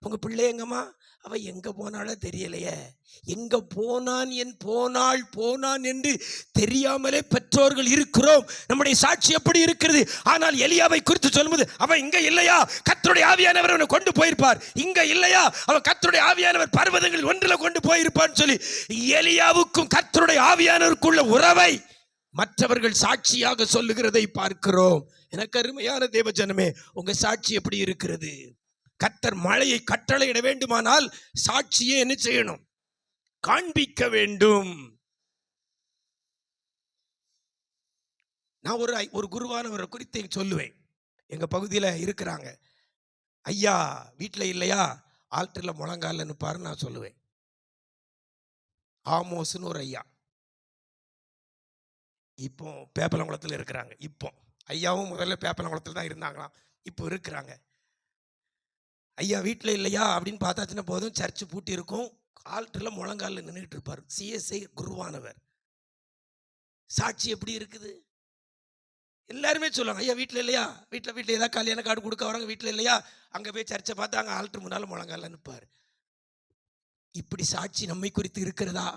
உங்கள் பிள்ளை எங்கம்மா? அவன் எங்கே போனாலும் தெரியலையே. எங்கே போனான் என்று தெரியாமலே பெற்றோர்கள் இருக்கிறோம். நம்முடைய சாட்சி எப்படி இருக்கிறது? ஆனால் எலியாவை குறித்து சொல்லும்போது, அவன் இங்கே இல்லையா, கர்த்தருடைய ஆவியானவர் அவனை கொண்டு போயிருப்பார். இங்கே இல்லையா, அவன் கர்த்தருடைய ஆவியானவர் பர்வதங்களில் ஒன்றில் கொண்டு போயிருப்பான்னு சொல்லி எலியாவுக்கும் கர்த்தருடைய ஆவியானவருக்குள்ள உறவை மற்றவர்கள் சாட்சியாக சொல்லுகிறதை பார்க்கிறோம். எனக்கு அருமையான தேவஜனமே, உங்க சாட்சி எப்படி இருக்கிறது? கர்த்தர் மழையை கட்டளையிட வேண்டுமானால் சாட்சியை என்ன செய்யணும்? காண்பிக்க வேண்டும். நான் ஒரு குருவானவரை குறித்து சொல்லுவேன். எங்க பகுதியில் இருக்கிறாங்க. ஐயா வீட்டில் இல்லையா, ஆல்டரில் முழங்கால நிற்பாரு. நான் சொல்லுவேன், ஆமோஸ்னு ஒரு ஐயா இப்போ பேப்பலங்குளத்தில் இருக்கிறாங்க. இப்போ ஐயாவும் முதல்ல பேப்பலங்குளத்தில் தான் இருந்தாங்களாம், இப்போ இருக்கிறாங்க. ஐயா வீட்டில் இல்லையா அப்படின்னு பார்த்தாச்சுன்னா போதும், சர்ச்சு பூட்டி இருக்கும், ஆல்டரில் முழங்காலில் நின்றுட்டு இருப்பார். சிஎஸ்ஐ குருவானவர். சாட்சி எப்படி இருக்குது? எல்லாருமே சொல்லுவாங்க, ஐயா வீட்டில் இல்லையா, வீட்டில் ஏதாவது கல்யாண கார்டு கொடுக்க வராங்க, வீட்டில் இல்லையா, அங்கே போய் சர்ச்சை பார்த்து அங்கே ஆல்டர் முன்னால் முழங்காலில் நிற்பார். இப்படி சாட்சி நம்மை குறித்து இருக்கிறதா?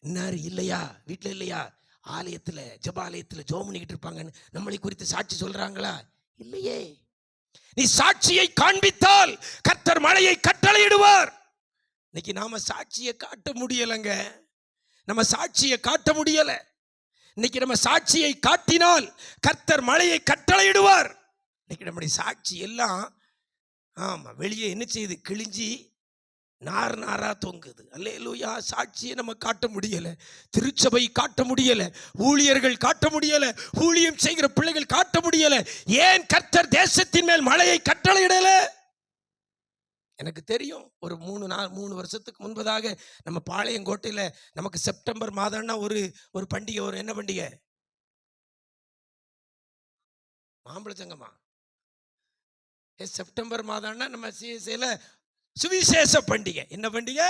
இன்னாரு இல்லையா, வீட்டில் இல்லையா, ஆலயத்தில் ஜெபாலயத்தில் ஜெபம் பண்ணிக்கிட்டு இருப்பாங்கன்னு நம்மளை குறித்து சாட்சி சொல்றாங்களா? இல்லையே. நீ சாட்சியை காண்பித்தால் கர்த்தர் மழையை கட்டளையிடுவார். இன்னைக்கு நாம சாட்சியை காட்ட முடியலைங்க. நம்ம சாட்சியை காட்ட முடியல. இன்னைக்கு நம்ம சாட்சியை காட்டினால் கர்த்தர் மழையை கட்டளையிடுவார். இன்னைக்கு நம்முடைய சாட்சி எல்லாம் ஆமா வெளியே என்ன செய்யுது, கிழிஞ்சி நார் நாரா தொங்குது. அல்லேலூயா. சாட்சியை நம்ம காட்ட முடியல, திருச்சபை காட்ட முடியல, ஊழியர்கள் காட்ட முடியல, ஊழியம் செய்கிற பிள்ளைகள் காட்ட முடியல. ஏன் கர்த்தர் தேசத்தின் மேல் மழையை கட்டளையிடல? எனக்கு தெரியும், ஒரு 3 வருஷத்துக்கு முன்பதாக நம்ம பாளையங்கோட்டையில் நமக்கு செப்டம்பர் மாதம்னா ஒரு பண்டிகை வரும். என்ன பண்டிகை? மாம்பழ சங்கமா? செப்டம்பர் மாதம்னா நம்ம சிஎஸ்ஐல சுவிசேஷ பண்டிகை. என்ன பண்டிகை?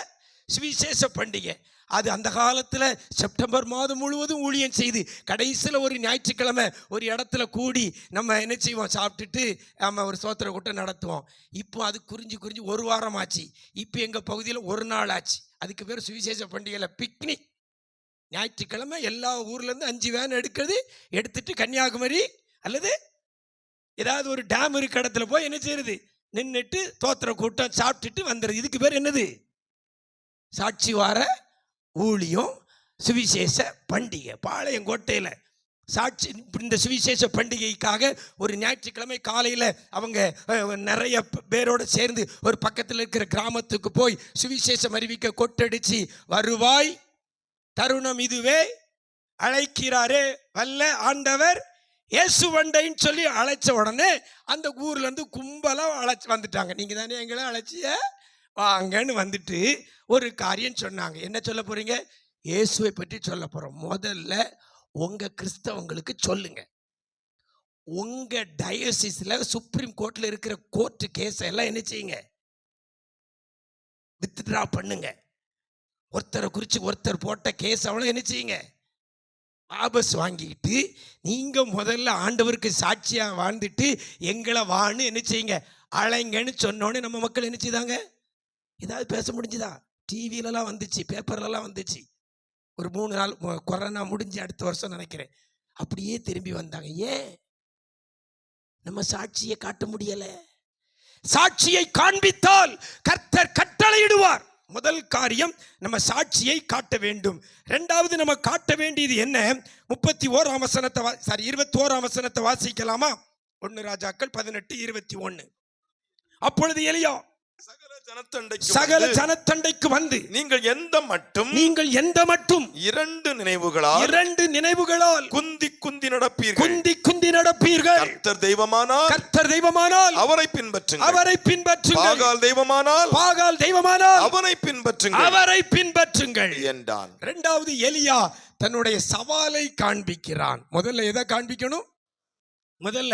சுவிசேஷ பண்டிகை. அது அந்த காலத்தில் செப்டம்பர் மாதம் முழுவதும் ஊழியம் செய்து கடைசியில் ஒரு ஞாயிற்றுக்கிழமை ஒரு இடத்துல கூடி நம்ம என்ன செய்வோம், சாப்பிட்டுட்டு நம்ம ஒரு சோத்திர கூட்டம் நடத்துவோம். இப்போ அது குறிஞ்சி ஒரு வாரம் ஆச்சு. இப்போ எங்கள் பகுதியில் ஒரு நாள் ஆச்சு. அதுக்கு பேர் சுவிசேஷ பண்டிகையில் பிக்னிக். ஞாயிற்றுக்கிழமை எல்லா ஊர்லேருந்து 5 வேன் எடுத்துட்டு கன்னியாகுமரி அல்லது ஏதாவது ஒரு டேம் இருக்க இடத்துல போய் என்ன செய்யறது, நின்றுட்டு தோத்திர கூட்டம் சாப்பிட்டுட்டு வந்துடுது. இதுக்கு பேர் என்னது? சாட்சி வார ஊழியம், சுவிசேஷ பண்டிகை. பாளையங்கோட்டையில் சாட்சி இந்த சுவிசேஷ பண்டிகைக்காக ஒரு ஞாயிற்றுக்கிழமை காலையில் அவங்க நிறைய பேரோடு சேர்ந்து ஒரு பக்கத்தில் இருக்கிற கிராமத்துக்கு போய் சுவிசேஷம் அறிவிக்க கொட்டடிச்சு, வருவாய் தருணம் இதுவே, அழைக்கிறாரே வல்ல ஆண்டவர் இயேசு வண்டைன்னு சொல்லி அழைச்ச உடனே அந்த ஊர்ல இருந்து கும்பலாக அழைச்சி வந்துட்டாங்க. நீங்க தானே எங்களை அழைச்சிய வாங்கன்னு வந்துட்டு ஒரு காரியம் சொன்னாங்க. என்ன சொல்ல போறீங்க? இயேசுவை பற்றி சொல்ல போறோம். முதல்ல உங்க கிறிஸ்தவங்களுக்கு சொல்லுங்க, உங்க டயசிஸ்ல சுப்ரீம் கோர்ட்ல இருக்கிற கோர்ட் கேஸ் எல்லாம் என்ன செய்யுங்க, வித்ட்ரா பண்ணுங்க. ஒருத்தரை குறித்து ஒருத்தர் போட்ட கேஸ் அவ்வளோ என்ன செய்யுங்க, வாபஸ் வாங்கிட்டு நீங்க முதல்ல ஆண்டவருக்கு சாட்சியா வாழ்ந்துட்டு எங்களை வான்னு என்ன செய்யுங்க, அழைங்கன்னு சொன்னோன்னு நம்ம மக்கள் என்ன செய்தாங்க? ஏதாவது பேச முடிஞ்சுதா? டிவிலலாம் வந்துச்சு, பேப்பர்லலாம் வந்துச்சு. ஒரு 3 நாள் கொரோனா முடிஞ்சு அடுத்த வருஷம் நினைக்கிறேன், அப்படியே திரும்பி வந்தாங்க. ஏன் நம்ம சாட்சியை காட்ட முடியல? சாட்சியை காண்பித்தால் கர்த்தர் கட்டளையிடுவார். முதல் காரியம் நம்ம சாட்சியை காட்ட வேண்டும். இரண்டாவது நம்ம காட்ட வேண்டியது என்ன? 21ஆம் வசனத்தை வாசிக்கலாமா? 1 ராஜாக்கள் 18:21. அப்பொழுது எலியா சகல ஜனத்தண்டைக்கு வந்து நீங்கள் எந்த மட்டும் 2 நினைவுகளால் குந்தி குந்தி நடப்பீர்கள். கர்த்தர் தெய்வமானால் அவரை பின்பற்றுங்கள், பாகால் தெய்வமானால் அவரை பின்பற்றுங்கள் என்றான். இரண்டாவது எலியா தன்னுடைய சவாலை காண்பிக்கிறான். முதல்ல எதை காண்பிக்கணும்? முதல்ல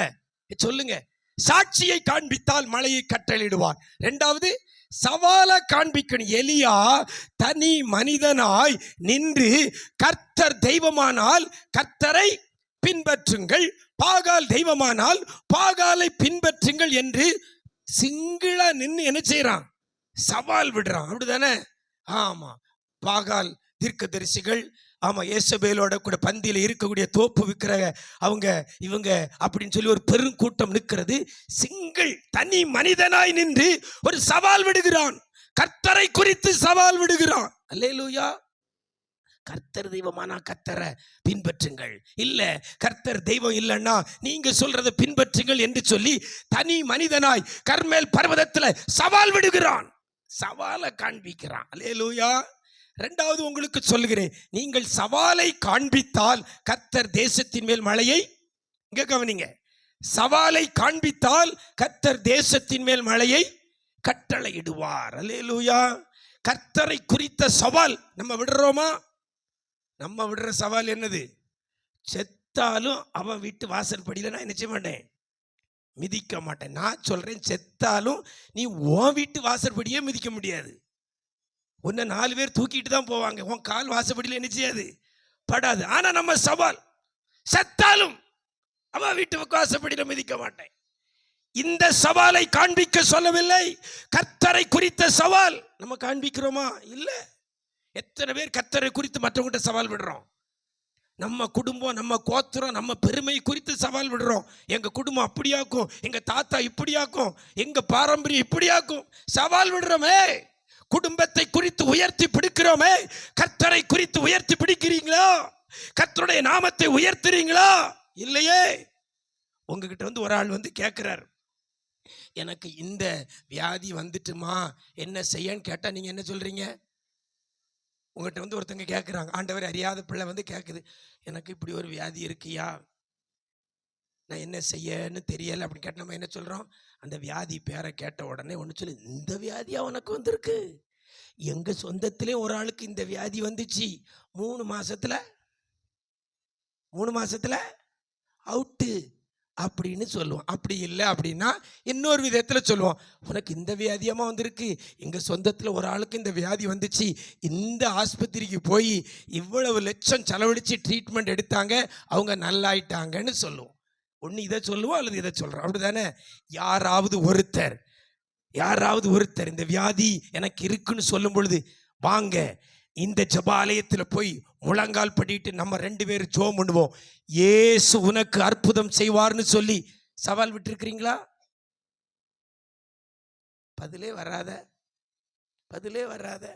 சொல்லுங்க, சாட்சியை காண்பித்தால் மழையை கட்டளையிடுவார். இரண்டாவது சவாலை காண்பிக்கணும். எலியா தனி மனிதனாய் நின்று கர்த்தர் தெய்வமானால் கர்த்தரை பின்பற்றுங்கள், பாகால் தெய்வமானால் பாகாலை பின்பற்றுங்கள் என்று சிங்கிளா நின்று என்ன செய்யறான்? சவால் விடுறான். அப்படிதானே? ஆமா. பாகால் தீர்க்கதரிசிகள், ஆமா, ஏசபேலோட கூட பந்தியில் இருக்கக்கூடிய தோப்பு விற்கிற இவங்க அப்படின்னு சொல்லி ஒரு பெருங்கூட்டம் நிற்கிறது. சிங்கிள் தனி மனிதனாய் நின்று ஒரு சவால் விடுகிறான். கர்த்தரை குறித்து சவால் விடுகிறான். அல்லேலூயா. கர்த்தர் தெய்வமானா கர்த்தரை பின்பற்றுங்கள், இல்ல கர்த்தர் தெய்வம் இல்லைன்னா நீங்க சொல்றதை பின்பற்றுங்கள் என்று சொல்லி தனி மனிதனாய் கர்மேல் பர்வதத்தில் சவால் விடுகிறான். சவாலை காண்பிக்கிறான். அல்லேலூயா. இரண்டாவது உங்களுக்கு சொல்கிறேன், நீங்கள் சவாலை காண்பித்தால் கர்த்தர் தேசத்தின் மேல் மழையை, இங்க கவனிங்க, சவாலை காண்பித்தால் கர்த்தர் தேசத்தின் மேல் மழையை கட்டளையிடுவார். அல்லேலூயா. கர்த்தரை குறித்த சவால் நம்ம விடுறோமா? நம்ம விடுற சவால் என்னது? செத்தாலும் அவன் வீட்டு வாசல் படியில நான் என்ன செய்ய மாட்டேன், மிதிக்க மாட்டேன். நான் சொல்றேன், செத்தாலும் நீ உன் வீட்டு வாசற்படியே மிதிக்க முடியாது. உன்னை 4 பேர் தூக்கிட்டு தான் போவாங்க, உன் கால் வாசப்படியில் என்ன செய்யாது, படாது. ஆனா நம்ம சவால், செத்தாலும் அவன் வீட்டு வாசப்படியில் மிதிக்க மாட்டேன். இந்த சவாலை காண்பிக்க சொல்லவில்லை, கர்த்தரை குறித்த சவால் நம்ம காண்பிக்கிறோமா? இல்ல. எத்தனை பேர் கர்த்தரை குறித்து மற்றவங்கிட்ட சவால் விடுறோம்? நம்ம குடும்பம், நம்ம கோத்திரம், நம்ம பெருமை குறித்து சவால் விடுறோம். எங்க குடும்பம் அப்படியாக்கும், எங்க தாத்தா இப்படியாக்கும், எங்க பாரம்பரியம் இப்படியாக்கும், சவால் விடுறோமே. குடும்பத்தை குறித்து உயர்த்தி பிடிக்கிறோமே, கர்த்தரை குறித்து உயர்த்தி பிடிக்கிறீங்களா? கர்த்தருடைய நாமத்தை உயர்த்துறீங்களா? இல்லையே. உங்ககிட்ட வந்து ஒரு ஆள் வந்து கேட்கிறார், எனக்கு இந்த வியாதி வந்துட்டுமா, என்ன செய்யன்னு கேட்டா நீங்க என்ன சொல்றீங்க? உங்கள்கிட்ட வந்து ஒருத்தங்க கேட்குறாங்க, ஆண்டவர் அறியாத பிள்ளை வந்து கேட்குது, எனக்கு இப்படி ஒரு வியாதி இருக்குயா, நான் என்ன செய்யன்னு தெரியலை அப்படின்னு கேட்ட நம்ம என்ன சொல்கிறோம்? அந்த வியாதி பேரை கேட்ட உடனே ஒன்று சொல்லி, இந்த வியாதியா உனக்கு வந்திருக்கு? எங்கள் சொந்தத்திலே ஒரு ஆளுக்கு இந்த வியாதி வந்துச்சு, 3 மாசத்துல அவுட்டு அப்படின்னு சொல்லுவோம். அப்படி இல்லை அப்படின்னா இன்னொரு விதத்தில் சொல்லுவோம், உனக்கு இந்த வியாதியமா வந்திருக்கு, எங்கள் சொந்தத்தில் ஒரு ஆளுக்கு இந்த வியாதி வந்துச்சு, இந்த ஆஸ்பத்திரிக்கு போய் இவ்வளவு லட்சம் செலவழித்து ட்ரீட்மெண்ட் எடுத்தாங்க, அவங்க நல்லாயிட்டாங்கன்னு சொல்லுவோம். ஒன்று இதை சொல்லுவோம் அல்லது இதை சொல்கிறோம், அப்படி தானே? யாராவது ஒருத்தர் இந்த வியாதி எனக்கு இருக்குன்னு சொல்லும் பொழுது, வாங்க இந்த ஜெபாலயத்தில் போய் முழங்கால் படிட்டு நம்ம 2 பேரும் ஜெபம் பண்ணுவோம், இயேசு உனக்கு அற்புதம் செய்வார்னு சொல்லி சவால் விட்டுருக்கிறீங்களா? பதிலே வராத.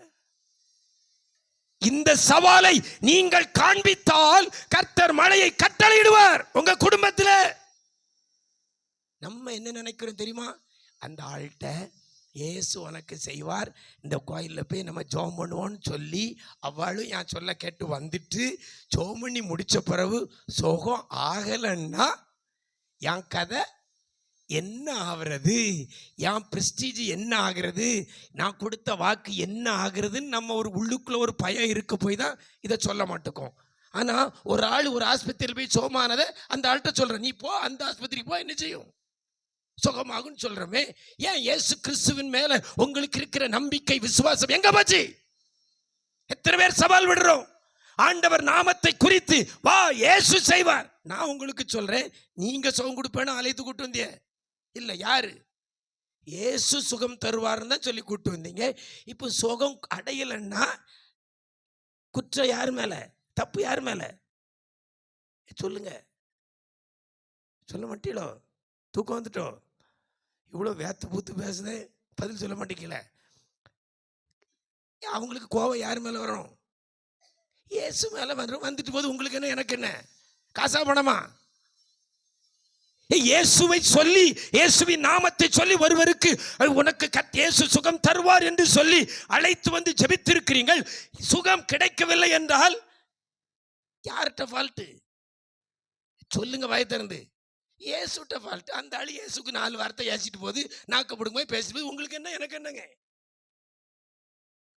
இந்த சவாலை நீங்கள் காண்பித்தால் கர்த்தர் மழையை கட்டளையிடுவார் உங்க குடும்பத்தில். நம்ம என்ன நினைக்கிறோம் தெரியுமா? அந்த ஆள்கிட்ட இயேசு உனக்கு செய்வார், இந்த கோயிலில் போய் நம்ம ஜெபம் பண்ணுவோன்னு சொல்லி அவளும் என் சொல்ல கேட்டு வந்துட்டு ஜெபம் பண்ணி முடித்த பிறகு சுகம் ஆகலைன்னா என் கதை என்ன ஆகிறது, என் பிரஸ்டீஜ் என்ன ஆகிறது, நான் கொடுத்த வாக்கு என்ன ஆகுறதுன்னு நம்ம ஒரு உள்ளுக்குள்ள ஒரு பயம் இருக்க போய் தான் இதை சொல்ல மாட்டோம். ஆனால் ஒரு ஆள் ஒரு ஆஸ்பத்திரியில் போய் சுகமானதை அந்த ஆள்கிட்ட சொல்கிறேன், நீ போ அந்த ஆஸ்பத்திரிக்கு போ, என்ன செய்யும்? சுகமாகும் சொல்றமே. ஏன்? இயேசு கிறிஸ்துவின் மேல உங்களுக்கு இருக்கிற நம்பிக்கை, விசுவாசம் எங்க போச்சு? எத்தனை பேர் சவால் விடுறோம்? ஆண்டவர் நாமத்தை குறித்து வா இயேசு செய்வார். நான் உங்களுக்கு சொல்றேன், நீங்க சுகம் கொடுப்பேன்னு அழைத்து கூட்டு வந்தீங்க இல்ல, யாரு? இயேசு சுகம் தருவார்னு தான் சொல்லி கூட்டு வந்தீங்க. இப்போ சுகம் அடையலைன்னா குற்றம் யார் மேல, தப்பு யார் மேல? சொல்லுங்க, சொல்ல மாட்டீங்களோ? தூக்கம் வந்துட்டோ? இவ்வளோ வேத்து பூத்து பேசுதே, பதில் சொல்ல மாட்டேங்கல. அவங்களுக்கு கோபம் யார் மேலே வரும்? இயேசு மேலே வரும். வந்துட்டு போது உங்களுக்கு என்ன, எனக்கு என்ன? காசா பணமா? இயேசுவை சொல்லி, இயேசுவின் நாமத்தை சொல்லி ஒருவருக்கு உனக்கு இயேசு சுகம் தருவார் என்று சொல்லி அழைத்து வந்து ஜெபித்திருக்கிறீர்கள். சுகம் கிடைக்கவில்லை என்றால் யார்கிட்ட ஃபால்ட்டு? சொல்லுங்க வாயை திறந்து. இயேசுட்ட ஃபால்ட். அந்த ஆள் இயேசுக்கு 4 வார்த்தை ஏசிட்டு போது, நாக்க பிடுங்க போய் பேசிட்டு, உங்களுக்கு என்ன எனக்கு என்னங்க?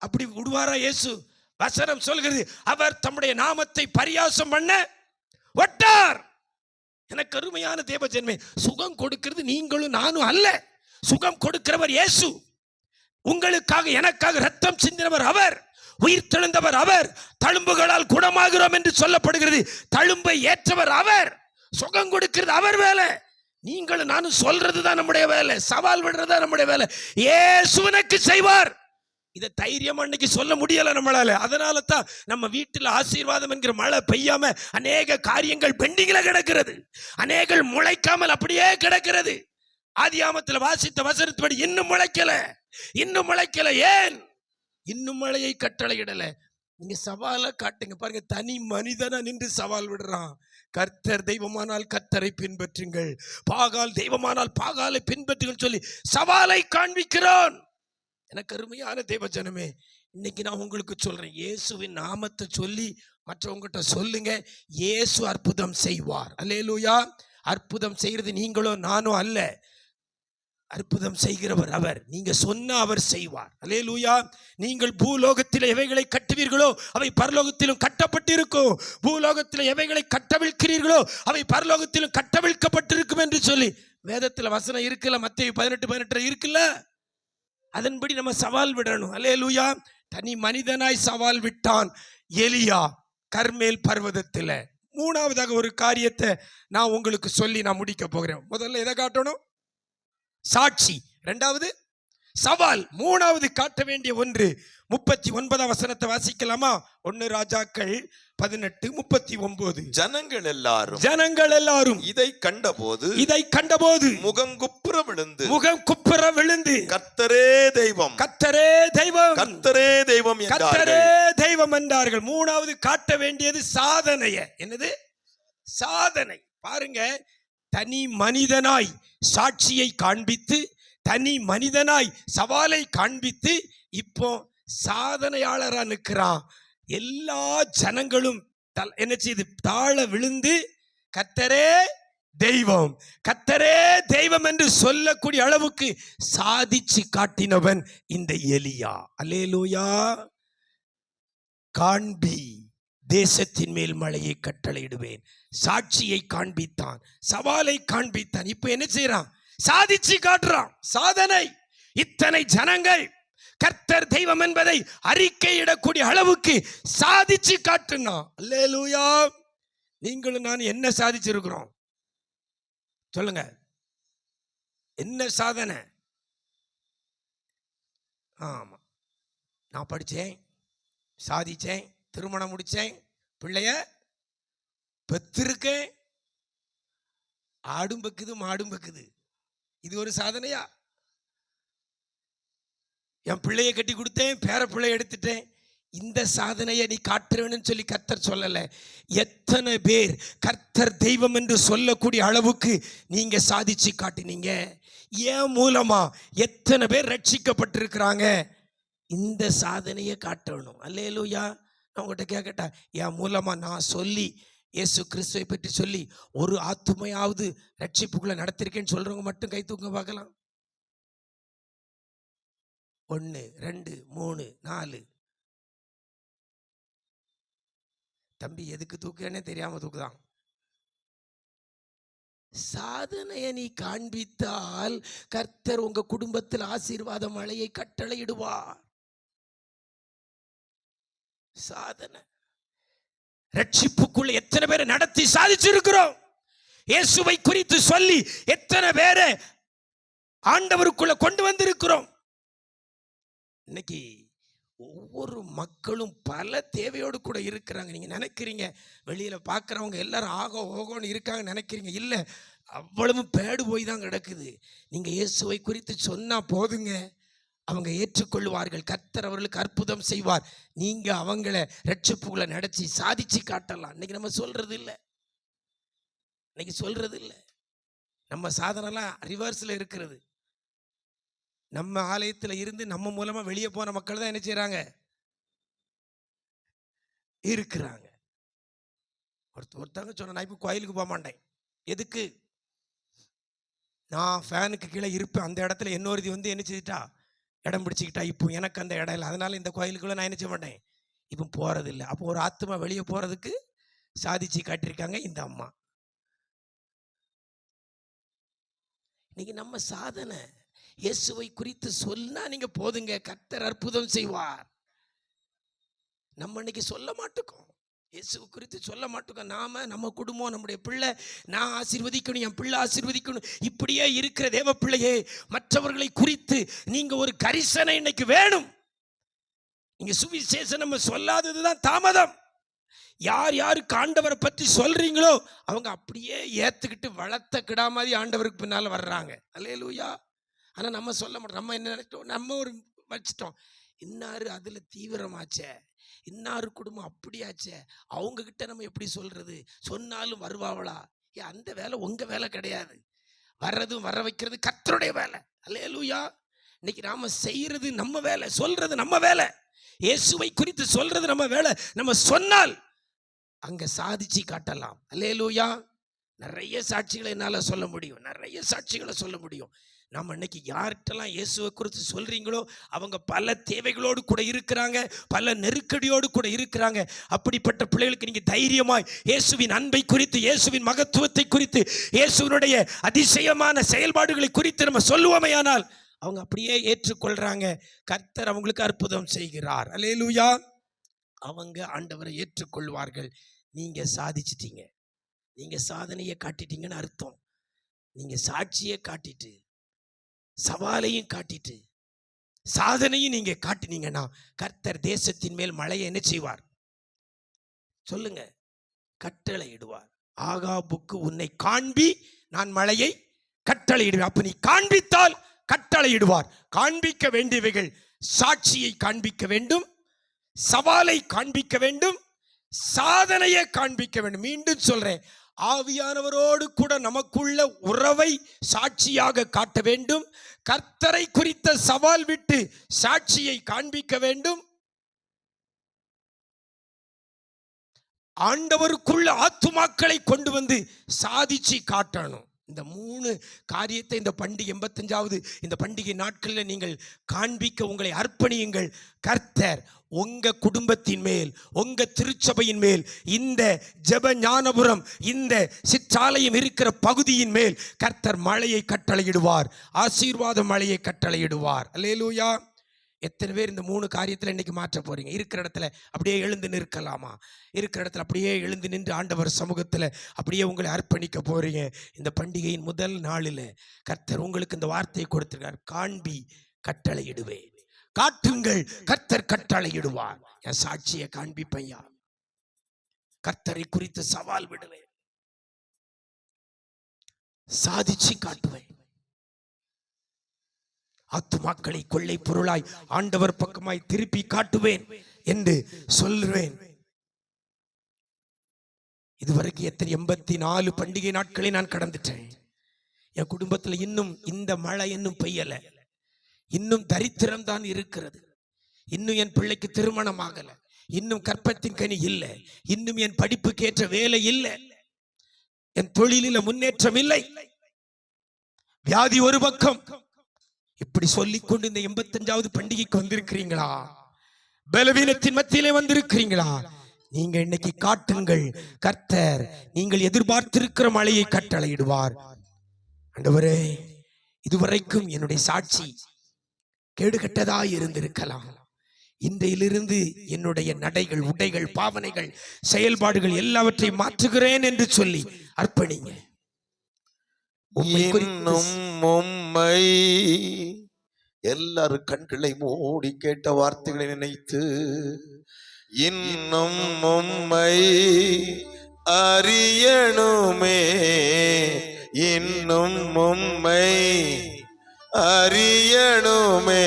அப்படி விடுவாரா இயேசு? வசனம் சொல்கிறது, அவர் தம்முடைய நாமத்தை பரியாசம் பண்ண ஒட்டார். எனக்கு அருமையான தேவ ஜனமே, சுகம் கொடுக்கிறது நீங்களும் நானும் அல்ல, சுகம் கொடுக்கிறவர் இயேசு. உங்களுக்காக எனக்காக ரத்தம் சிந்தினவர் அவர், உயிர் தெழுந்தவர் அவர், தழும்புகளால் குணமாகிறோம் என்று சொல்லப்படுகிறது. தழும்பை ஏற்றவர் அவர், சுகம் கொடுக்கிறது அவர் வேலை. நீங்களும் நானும் சொல்றதுதான் நம்முடைய வேலை, சவால் விடுறதா நம்முடைய வேலை. இயேசுவனுக்கு செய்வார். இதை தைரியம் அன்னைக்கு சொல்ல முடியல நம்மளால. அதனால தான் நம்ம வீட்டில் ஆசீர்வாதம் என்கிற மழை பெய்யாம அநேக காரியங்கள் பெண்டிங்ல கிடக்கிறது, அநேக முளைக்காமல் அப்படியே கிடக்கிறது. ஆதியாமத்தில் வாசித்த வசனத்துப்படி இன்னும் முளைக்கல. ஏன்? இன்னும் மழையை கட்டளையிடல. நீங்க சவாலை காட்டுங்க பாருங்க. தனி மனிதனா நின்று சவால் விடுறான். கர்த்தர் தெய்வமானால் கர்த்தரை பின்பற்றுங்கள், பாகால் தெய்வமானால் பாகாலை பின்பற்றுங்கள் சொல்லி சவாலை காண்பிக்கிறான். எனக்கு அருமையான தேவ ஜனமே, இன்னைக்கு நான் உங்களுக்கு சொல்றேன், இயேசுவின் நாமத்தை சொல்லி மற்றவங்ககிட்ட சொல்லுங்க, இயேசு அற்புதம் செய்வார். அல்லேலூயா. அற்புதம் செய்யறது நீங்களோ நானோ அல்ல, அற்புதம் செய்கிறவர் அவர். நீங்க சொன்ன அவர் செய்வார். அல்லேலூயா. நீங்கள் பூலோகத்தில் எவைகளை கட்டுவீர்களோ அவை பரலோகத்திலும் கட்டப்பட்டிருக்கும், பூலோகத்தில் எவைகளை கட்டவிழ்க்கிறீர்களோ அவை பரலோகத்திலும் கட்டவிழ்க்கப்பட்டிருக்கும் என்று சொல்லி வேதத்தில் வசனம் இருக்குல்ல, மத்தேயு 18:18 இருக்குல்ல. அதன்படி நம்ம சவால் விடணும். அல்லேலூயா. தனி மனிதனாய் சவால் விட்டான் எலியா கர்மேல் பர்வதத்தில். மூணாவதாக ஒரு காரியத்தை நான் உங்களுக்கு சொல்லி நான் முடிக்க போகிறேன். முதல்ல எதை காட்டணும்? சாட்சி. இரண்டாவது சவால். மூணாவது காட்ட வேண்டிய ஒன்று. 39 வசனத்தை வாசிக்கலாமா? 1 ராஜாக்கள் 18:39. ஜனங்கள் எல்லாரும் இதை கண்டபோது முகம் குப்புற விழுந்து கர்த்தரே தெய்வம் என்றார்கள். மூணாவது காட்ட வேண்டியது சாதனைய. என்னது? சாதனை. பாருங்க, தனி மனிதனாய் சாட்சியை காண்பித்து, தனி மனிதனாய் சவாலை காண்பித்து, இப்போ சாதனையாளரா நிற்கிறான். எல்லா ஜனங்களும் என்ன செய்து தாழ விழுந்து கர்த்தரே தெய்வம், கர்த்தரே தெய்வம் என்று சொல்லக்கூடிய அளவுக்கு சாதிச்சு காட்டினவன் இந்த எலியா. அல்லேலூயா. காண்பி, தேசத்தின் மேல் மழையை கட்டளையிடுவேன். சாட்சியை காண்பித்தான், சவாலை காண்பித்தான். இப்ப என்ன செய்யறான்? சாதிச்சு காட்டுறான். சாதனை. இத்தனை ஜனங்கள் கர்த்தர் தெய்வம் என்பதை அறிக்கையிடக்கூடிய அளவுக்கு சாதிச்சு காட்டுனான். அல்லேலூயா. நீங்களும் நான் என்ன சாதிச்சிருக்கிறோம் சொல்லுங்க? என்ன சாதனை? ஆமா, நான் படிச்சேன், சாதிச்சேன், திருமணம் முடிச்சேன், பிள்ளைய பெத்திருக்கேன், ஆடும் பக்குது மாடும் பக்குது. இது ஒரு சாதனையா? என் பிள்ளைய கட்டி கொடுத்தேன், பேர பிள்ளைய எடுத்துட்டேன். இந்த சாதனையை நீ காட்டுறேன்னு சொல்லி கர்த்தர் சொல்லல. எத்தனை பேர் கர்த்தர் தெய்வம் என்று சொல்லக்கூடிய அளவுக்கு நீங்க சாதிச்சு காட்டினீங்க. ஏன் மூலமா எத்தனை பேர் ரட்சிக்கப்பட்டிருக்கிறாங்க? இந்த சாதனையை காட்டணும். அல்லேலூயா. நான் உங்கள்கிட்ட கேட்கட்டா, என் மூலமா நான் சொல்லி இயேசு கிறிஸ்துவை பற்றி சொல்லி ஒரு ஆத்துமையாவது ரட்சிப்புக்குள்ள நடத்திருக்கேன்னு சொல்றவங்க மட்டும் கை தூக்க பார்க்கலாம். 1 2 3 4. தம்பி எதுக்கு தூக்குன்னு தெரியாம தூக்குதான். சாதனையை நீ காண்பித்தால் கர்த்தர் உங்க குடும்பத்தில் ஆசீர்வாத மழையை கட்டளையிடுவார். சாதனை. ரட்சிப்புக்குள்ள எத்தனை பேரை நடத்தி சாதிச்சிருக்கிறோம். இயேசுவை குறித்து சொல்லி எத்தனை பேரை ஆண்டவருக்குள்ள கொண்டு வந்திருக்கிறோம். இன்னைக்கு ஒவ்வொரு மக்களும் பல தேவையோடு கூட இருக்கிறாங்க. நீங்க நினைக்கிறீங்க வெளியில பார்க்குறவங்க எல்லாரும் ஆகோ ஓகோன்னு இருக்காங்க நினைக்கிறீங்க. இல்லை, அவ்வளவு பேடு போய் தான் கிடக்குது. நீங்க இயேசுவை குறித்து சொன்னா போதுங்க, அவங்க ஏற்றுக்கொள்வார்கள். கர்த்தர் அவர்களுக்கு அற்புதம் செய்வார். நீங்க அவங்கள ரட்சிப்புகளை நடத்தி சாதிச்சு காட்டலாம். இன்னைக்கு நம்ம சொல்றது இல்லை. நம்ம சாதனைலாம் ரிவர்ஸ்ல இருக்கிறது. நம்ம ஆலயத்தில் இருந்து நம்ம மூலமா வெளியே போன மக்கள் தான் என்ன செய்யறாங்க? இருக்கிறாங்க. ஒருத்தவங்க சொன்ன, நான் இப்போ கோயிலுக்கு போக மாட்டேன். எதுக்கு? நான் ஃபேனுக்கு கீழே இருப்பேன். அந்த இடத்துல இன்னொருதி வந்து என்ன செய்துட்டா இடம் பிடிச்சிக்கிட்டா. இப்போ எனக்கு அந்த இடம் இல்லை, அதனால இந்த கோயிலுக்குள்ள நான் என்ன செய்ய மாட்டேன், இப்போ போறது இல்லை. அப்போ ஒரு ஆத்மா வெளியே போறதுக்கு சாதிச்சு காட்டியிருக்காங்க இந்த அம்மா. இன்னைக்கு நம்ம சாதனை இயேசுவை குறித்து சொன்னா நீங்க போதுங்க, கர்த்தர் அற்புதம் செய்வார். நம்ம இன்னைக்கு சொல்ல மாட்டோம், இயேசுவை குறித்து சொல்ல மாட்டோம். நாம, நம்ம குடும்பம், நம்முடைய பிள்ளை, நான் ஆசீர்வதிக்கணும், என் பிள்ளை ஆசீர்வதிக்கணும், இப்படியே இருக்கிற தேவ பிள்ளையே, மற்றவர்களை குறித்து நீங்க ஒரு கரிசனை இன்னைக்கு வேணும். நீங்க சுவிசேஷம் நம்ம சொல்லாததுதான் தாமதம். யார் யாருக்கு ஆண்டவரை பற்றி சொல்றீங்களோ அவங்க அப்படியே ஏத்துக்கிட்டு வளர்த்த கிடா மாதிரி ஆண்டவருக்கு பின்னால வர்றாங்க. அல்லேலூயா. ஆனா நம்ம சொல்ல மாட்டோம். நம்ம என்ன நினைச்சிட்டோம், நம்ம ஒரு வச்சிட்டோம், இன்னாரு அதுல தீவிரமாச்சே, இன்னாரு குடும்பம் அப்படியாச்சே, அவங்க கிட்ட நம்ம எப்படி சொல்றது, சொன்னாலும் வருவாங்களா? அந்த வேலை உங்க வேலை கிடையாது. வர்றதும் வர வைக்கிறது கர்த்தருடைய வேலை. அல்லேலூயா. இன்னைக்கு நாம செய்யறது நம்ம வேலை, சொல்றது நம்ம வேலை. இயேசுவை குறித்து சொல்றது நம்ம வேலை. நம்ம சொன்னால் அங்க சாதிச்சு காட்டலாம். அல்லேலூயா. நிறைய சாட்சிகளை என்னால சொல்ல முடியும், நிறைய சாட்சிகளை சொல்ல முடியும். நம்ம இன்னைக்கு யார்கிட்டலாம் இயேசுவை குறித்து சொல்றீங்களோ அவங்க பல தேவைகளோடு கூட இருக்கிறாங்க, பல நெருக்கடியோடு கூட இருக்கிறாங்க. அப்படிப்பட்ட பிள்ளைகளுக்கு நீங்க தைரியமாய் இயேசுவின் அன்பை குறித்து, இயேசுவின் மகத்துவத்தை குறித்து, இயேசுவினுடைய அதிசயமான செயல்பாடுகளை குறித்து நம்ம சொல்லுவோமேயானால் அவங்க அப்படியே ஏற்றுக்கொள்றாங்க. கர்த்தர் அவங்களுக்கு அற்புதம் செய்கிறார். அல்லேலூயா. அவங்க ஆண்டவரை ஏற்றுக்கொள்வார்கள். நீங்க சாதிச்சிட்டீங்க, நீங்க சாதனையை காட்டிட்டீங்கன்னு அர்த்தம். நீங்க சாட்சியை காட்டிட்டு, சவாலையும் காட்டிட்டு, சாதனையும் நீங்க காட்டினீங்கன்னா கர்த்தர் தேசத்தின் மேல் மழையை என்ன செய்வார் சொல்லுங்க? கட்டளையிடுவார். ஆகாபுக்கு உன்னை காண்பி நான் மழையை கட்டளையிடுவேன். அப்ப நீ காண்பித்தால் கட்டளையிடுவார். காண்பிக்க வேண்டியவைகள் சாட்சியை காண்பிக்க வேண்டும், சவாலை காண்பிக்க வேண்டும், சாதனையை காண்பிக்க வேண்டும். மீண்டும் சொல்றேன், ஆவியானவரோடு கூட நமக்குள்ள உறவை சாட்சியாக காட்ட வேண்டும். கர்த்தரை குறித்த சவால் விட்டு சாட்சியை காண்பிக்க வேண்டும். ஆண்டவருக்குள்ள ஆத்துமாக்களை கொண்டு வந்து சாதிச்சு காட்டணும். இந்த 3 காரியத்தை இந்த பண்டிகை 85வது இந்த பண்டிகை நாட்களில் நீங்கள் காண்பிக்க உங்களை அர்ப்பணியுங்கள். கர்த்தர் உங்க குடும்பத்தின் மேல், உங்க திருச்சபையின் மேல், இந்த ஜெப ஞானபுரம், இந்த சிற்றாலயம் இருக்கிற பகுதியின் மேல் கர்த்தர் மழையை கட்டளையிடுவார், ஆசீர்வாத மழையை கட்டளையிடுவார். அல்லேலூயா. எத்தனை பேர் இந்த 3 காரியத்தில் இன்னைக்கு மாற்ற போறீங்க? இருக்கிற இடத்துல அப்படியே எழுந்து நிற்கலாமா? இருக்கிற இடத்துல அப்படியே எழுந்து நின்று ஆண்டவர் சமூகத்தில் அப்படியே உங்களை அர்ப்பணிக்க போறீங்க. இந்த பண்டிகையின் முதல் நாளில் கர்த்தர் உங்களுக்கு இந்த வார்த்தையை கொடுத்திருக்கார். காண்பி கட்டளையிடுவேன். காட்டுங்கள், கர்த்தர் கட்டளையிடுவார். என் சாட்சியை காண்பிப்பையா, கர்த்தரை குறித்து சவால் விடுவேன், சாதிச்சு காட்டுவேன். ஆத்துமாக்களை கொள்ளை பொருளாய் ஆண்டவர் பக்கமாய் திருப்பி காட்டுவேன் என்று சொல்லுவேன். இதுவரைக்கும் எத்தனை 84 பண்டிகை நாட்களை நான் கடந்துட்டேன். என் குடும்பத்தில் இன்னும் இந்த மழை இன்னும் பெய்யல. இன்னும் தரித்திரம் தான் இருக்கிறது. இன்னும் என் பிள்ளைக்கு திருமணம் ஆகல. இன்னும் கற்பத்தின் கனி இல்லை. இன்னும் என் படிப்புக்கு ஏற்ற வேலை இல்லை. என் தொழிலில் முன்னேற்றம் இல்லை. வியாதி ஒரு பக்கம். இப்படி சொல்லிக்கொண்டு இந்த 85வது பண்டிகைக்கு வந்திருக்கிறீங்களா? பலவீனத்தின் மத்தியிலே வந்திருக்கிறீங்களா? நீங்க இன்னைக்கு காட்டுங்கள், கர்த்தர் நீங்கள் எதிர்பார்த்திருக்கிற மழையை கட்டளையிடுவார். ஆண்டவரே, இதுவரைக்கும் என்னுடைய சாட்சி கேடுகட்டதாய் இருந்திருக்கலாம். இன்றையிலிருந்து என்னுடைய நடைகள், உடைகள், பாவனைகள், செயல்பாடுகள் எல்லாவற்றையும் மாற்றுகிறேன் என்று சொல்லி அர்ப்பணிங்க. உம்மை எல்லாரும் கண்களை மூடி கேட்ட வார்த்தைகளை நினைத்து, இன்னும் உம்மை அறியணுமே, இன்னும் உம்மை அறியணுமே,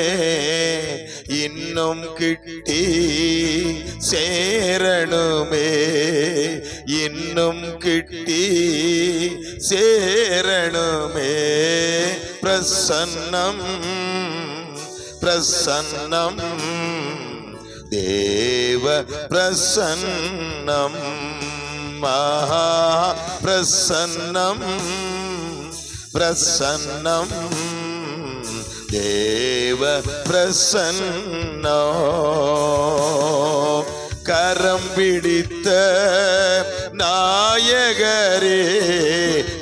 இன்னும் கிட்டி சேரணுமே, இன்னும் கிட்டி சேரணுமே. பிரசன்னம் பிரசன்னம் தேவ பிரசன்னம், மகா பிரசன்னம் பிரசன்னம் தேவ பிரசன்னோ. கரம் பிடித்த நாயகரே,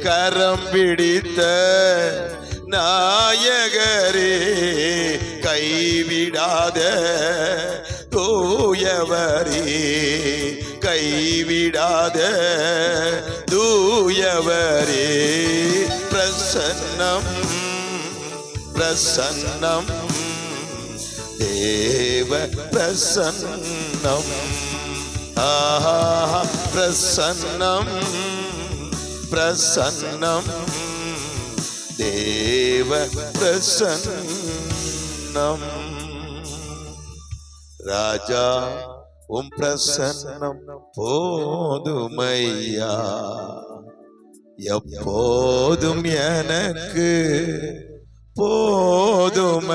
கரம் பிடித்த நாயகரே, கைவிடாத தூயவரே, கைவிடாத தூயவரே. பிரசன்னம் பிரசன்னம் தேவ பிரசன்னம், ஆஹா பிரசன்னம் பிரசன்னம் தேவ பிரசன்னம். ராஜா உம் பிரசன்னம் போதுமையா, எப்போதும் எனக்கு போதுமையா.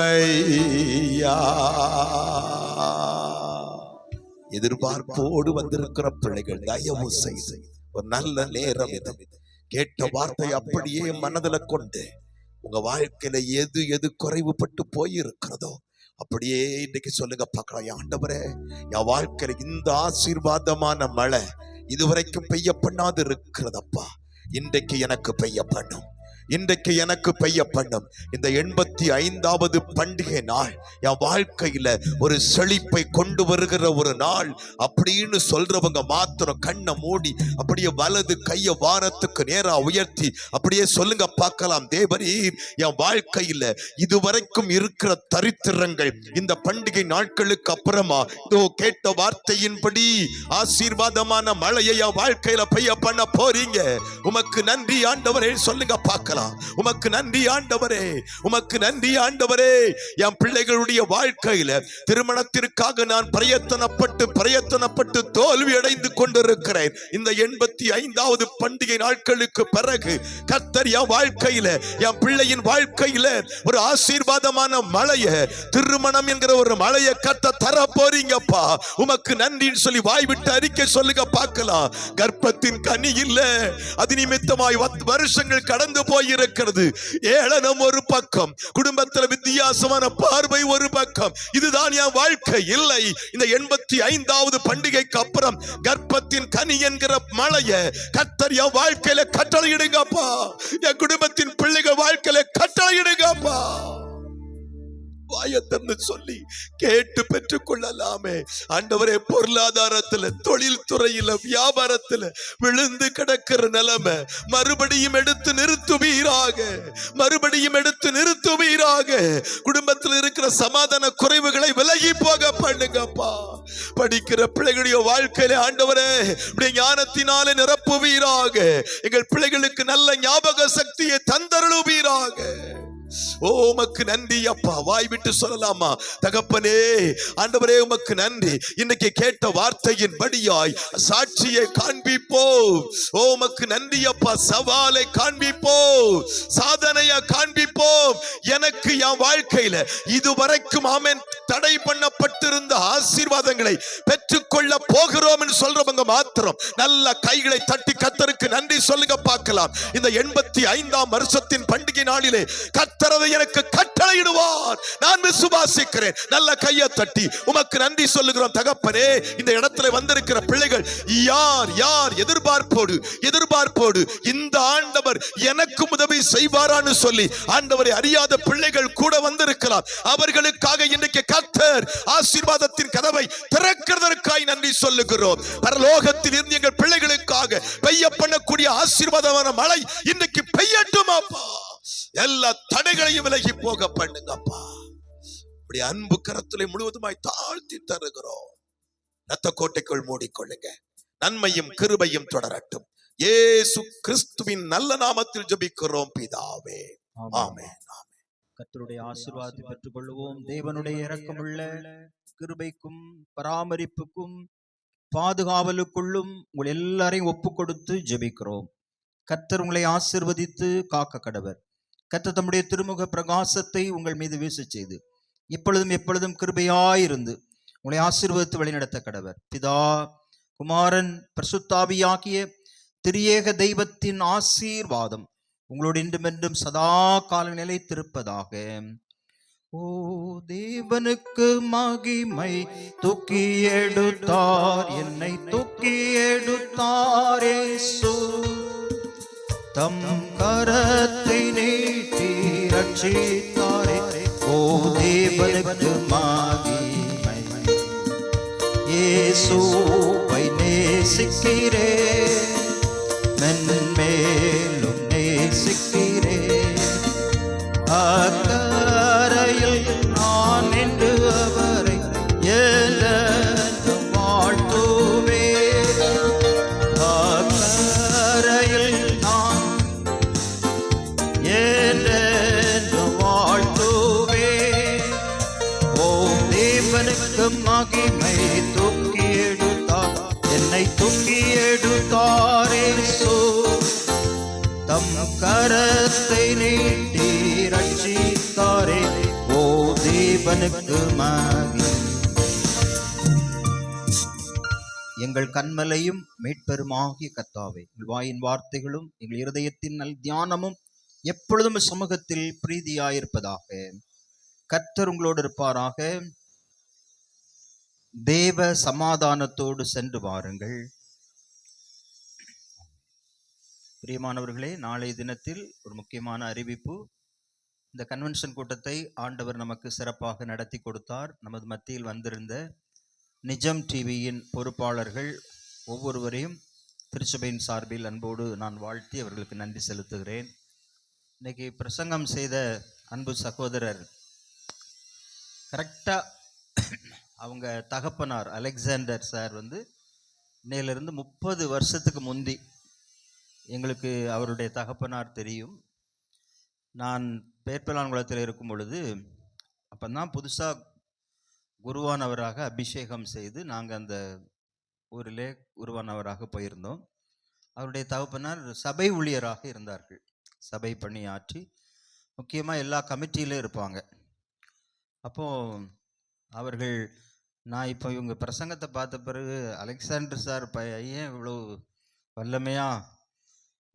எதிர்பார்ப்போடு வந்திருக்கிற பிள்ளைகள் தயவு செய்து ஒரு நல்ல நேரம் இது. கேட்ட வார்த்தை அப்படியே மனதில கொண்டு உங்க வாழ்க்கையில எது குறைவுபட்டு போயிருக்கிறதோ அப்படியே இன்னைக்கு சொல்லுங்க பார்க்கலாம். ஆண்டவரே, என் வாழ்க்கையில இந்த ஆசீர்வாதமான மழை இதுவரைக்கும் பெய்ய பண்ணாது இருக்கிறதப்பா, இன்றைக்கு எனக்கு பெய்ய பண்ணும், இன்றைக்கு எனக்கு பெய்ய பண்ணும். இந்த 85வது பண்டிகை நாள் என் வாழ்க்கையில ஒரு செழிப்பை கொண்டு வருகிற ஒரு நாள் அப்படின்னு சொல்றவங்க மாத்திரம் கண்ணை மூடி அப்படியே வலது கையை வானத்துக்கு நேரா உயர்த்தி அப்படியே சொல்லுங்க பார்க்கலாம். தேவரீர், என் வாழ்க்கையில இதுவரைக்கும் இருக்கிற தரித்திரங்கள் இந்த பண்டிகை நாட்களுக்கு அப்புறமா இதோ கேட்ட வார்த்தையின்படி ஆசீர்வாதமான மழையை என் வாழ்க்கையில பெய்ய பண்ண போறீங்க. உமக்கு நன்றி ஆண்டவரே சொல்லுங்க பார்க்கலாம். உமக்கு நன்றி ஆண்டவரே, உமக்கு நன்றி ஆண்டவரே. என் பிள்ளைகளுடைய வாழ்க்கையில திருமணத்திற்காக நான் பிரயத்தனப்பட்டு தோல்வி அடைந்து கொண்டிருக்கிறேன். இந்த 85வது பண்டிகை நாட்களுக்கு பிறகு கர்த்தர் என் வாழ்க்கையில, என் பிள்ளையின் வாழ்க்கையில ஒரு ஆசீர்வாதமான மழையை, திருமணம் என்கிற ஒரு மழையை கர்த்தர் தர போறீங்கப்பா. உமக்கு நன்றின்னு சொல்லி வாய்விட்டு அறிக்கை சொல்லுங்க பார்க்கலாம். கர்ப்பத்தின் கனி இல்ல, அது நிமித்தமாய் வருஷங்கள் கடந்து போயிருக்கிறது. ஏளனம் ஒரு பக்கம், குடும்பத்தில் வித்தியாசமான பார்வை ஒரு பக்கம். இதுதான் என் வாழ்க்கை இல்லை. இந்த 85வது பண்டிகைக்கு அப்புறம் கர்ப்பத்தின் கனி என்கிற மழையை கர்த்தர் என் வாழ்க்கையில கட்டளையிடுங்கப்பா. என் குடும்பத்தின் பிள்ளைகள் வாழ்க்கையில கட்டளையிடுங்கப்பா. வாயத்தன்னு சொல்லி கேட்டு பெற்றுக் கொள்ளலாமே ஆண்டவரே. பொருளாதாரத்துல, தொழில் துறையில, வியாபாரத்துல விழுந்து கிடக்கிற நிலைமை மறுபடியும் எடுத்து நிறுத்துவீராக, மறுபடியும் எடுத்து நிறுத்துவீராக. குடும்பத்தில் இருக்கிற சமாதான குறைவுகளை விலகி போக பண்ணுங்கப்பா. படிக்கிற பிள்ளைகளுடைய வாழ்க்கையில ஆண்டவரே ஞானத்தினாலே நிரப்புவீராக. எங்கள் பிள்ளைகளுக்கு நல்ல ஞாபக சக்தியை தந்தருளுவீராக. ஓ, உமக்கு நன்றி அப்பா. வாய் விட்டு சொல்லலாமா? தகப்பனே, ஆண்டவரே உமக்கு நன்றி. இன்னைக்கு கேட்ட வார்த்தையின் படியாய் சாட்சியை காண்பிப்போ. ஓ, உமக்கு நன்றி அப்பா. சவாலை காண்பிப்போ, சாதனையை காண்பிப்போ. எனக்கு என் வாழ்க்கையில இதுவரைக்கும் ஆமென் தடை பண்ணப்பட்டிருந்த ஆசீர்வாதங்களை பெற்றுக்கொள்ள போகிறோம் என்று சொல்றவங்க மாத்திரம் நல்ல கைகளை தட்டி கர்த்தருக்கு நன்றி சொல்லுங்க பார்க்கலாம். இந்த 85ஆம் வருஷத்தின் பண்டிகை நாளிலே கர்த்தரதை எனக்கு கட்டளையிடுவார். நான் விசுவாசிக்கிறேன். நல்ல கையை தட்டி உமக்கு நன்றி சொல்லுகிறோம் தகப்பனே. இந்த இடத்துல வந்திருக்கிற பிள்ளைகள் யார் எதிர்பார்ப்போடு இந்த ஆண்டவர் எனக்கு உதவி செய்வாரான்னு சொல்லி ஆண்டவரை அறியாத பிள்ளைகள் கூட வந்திருக்கலாம். அவர்களுக்காக இன்றைக்கு கர்த்தர் ஆசீர்வாதத்தின் கதவை திறக்கிறதற்காய் நன்றி சொல்லுகிறோம். பரலோகத்தில் இருந்து எங்கள் பிள்ளைகளுக்காக பெய்ய பண்ணக்கூடிய ஆசீர்வாதமான மழை இன்றைக்கு பெய்யட்டும் அப்பா. எல்லா தடைகளையும் விலகி போக பண்ணுங்கப்பா. இப்படி அன்பு கரத்திலே முழுவதுமாய் தாழ்த்தி தருகிறோம். இரத்த கோட்டைக்குள் மூடிக்கொள்ளுங்க. நன்மையும் கிருபையும் தொடரட்டும். இயேசு கிறிஸ்துவின் நல்ல நாமத்தில் ஜெபிக்கிறோம் பிதாவே, ஆமென். கர்த்தருடைய ஆசீர்வாதத்தை பெற்றுக் கொள்வோம். தேவனுடைய இரக்கமுள்ள கிருபைக்கும் பராமரிப்புக்கும் பாதுகாவலுக்குள்ளும் உங்கள் எல்லாரையும் ஒப்பு கொடுத்து ஜெபிக்கிறோம். கர்த்தர் உங்களை ஆசீர்வதித்து காக்க கடவர். கர்த்தர் தம்முடைய திருமுக பிரகாசத்தை உங்கள் மீது வீச செய்து இப்பொழுதும் எப்பொழுதும் கிருபையாயிருந்து உங்களை ஆசீர்வதித்து வழிநடத்த கடவர். பிதா, குமாரன், பரிசுத்தாவியாகிய திரியேக தெய்வத்தின் ஆசீர்வாதம் உங்களோடு இன்றுமென்றும் சதா காலம் நிலைத்திருப்பதாக. ஓ, தேவனுக்கு மகிமை. தூக்கி எடுத்தார், என்னை தூக்கி எடுத்தார் இயேசு. தம் கரத்தை நீட்டி ரட்சித்தாரே. ஓ, தேவனுக்கு மகிமை. இயேசுவை நேசிக்கிறேன், மென்மேலும் நேசிக்கிறேன். அக்கரையில் நான் நின்று அவரை என்றும் வாழ்த்துவேன். அக்கரையில் நான் என்றும் வாழ்த்துவேன். ஓ, தேவனுக்கு மகிமை. தூக்கி எடுத்தார், என்னை தூக்கி எடுத்தார் இயேசு. தம் கரத்தை நீட்டி ரட்சித்தாரே. ஓ, தேவனுக்கு மகிமை. எங்கள் கண்மலையும் மீட்பெருமாகிய கர்த்தாவே, எங்கள் வாயின் வார்த்தைகளும் எங்கள் இருதயத்தின் நல் தியானமும் எப்பொழுதும் சமூகத்தில் பிரீதியாயிருப்பதாக. கர்த்தர் உங்களோடு இருப்பாராக. தேவ சமாதானத்தோடு சென்று வாருங்கள். பிரியமானவர்களே, நாளைய தினத்தில் ஒரு முக்கியமான அறிவிப்பு. இந்த கன்வென்ஷன் கூட்டத்தை ஆண்டவர் நமக்கு சிறப்பாக நடத்தி கொடுத்தார். நமது மத்தியில் வந்திருந்த நிஜம் டிவியின் பொறுப்பாளர்கள் ஒவ்வொருவரையும் திருச்சபையின் சார்பில் அன்போடு நான் வாழ்த்தி அவர்களுக்கு நன்றி செலுத்துகிறேன். இன்னைக்கு பிரசங்கம் செய்த அன்பு சகோதரர் கரெக்டாக அவங்க தகப்பனார் அலெக்சாண்டர் சார் இன்னையிலிருந்து 30 வருஷத்துக்கு முந்தி எங்களுக்கு அவருடைய தகப்பனார் தெரியும். நான் பேர்பலான்குளத்தில் இருக்கும் பொழுது அப்போ தான் புதுசாக குருவானவராக அபிஷேகம் செய்து நாங்கள் அந்த ஊரிலே குருவானவராக போயிருந்தோம். அவருடைய தகப்பனார் சபை ஊழியராக இருந்தார்கள். சபை பணியாற்றி முக்கியமாக எல்லா கமிட்டியிலும் இருப்பாங்க. அப்போது அவர்கள், நான் இப்போ இவங்க பிரசங்கத்தை பார்த்த பிறகு அலெக்சாண்டர் சார் பையன் இவ்வளோ வல்லமையாக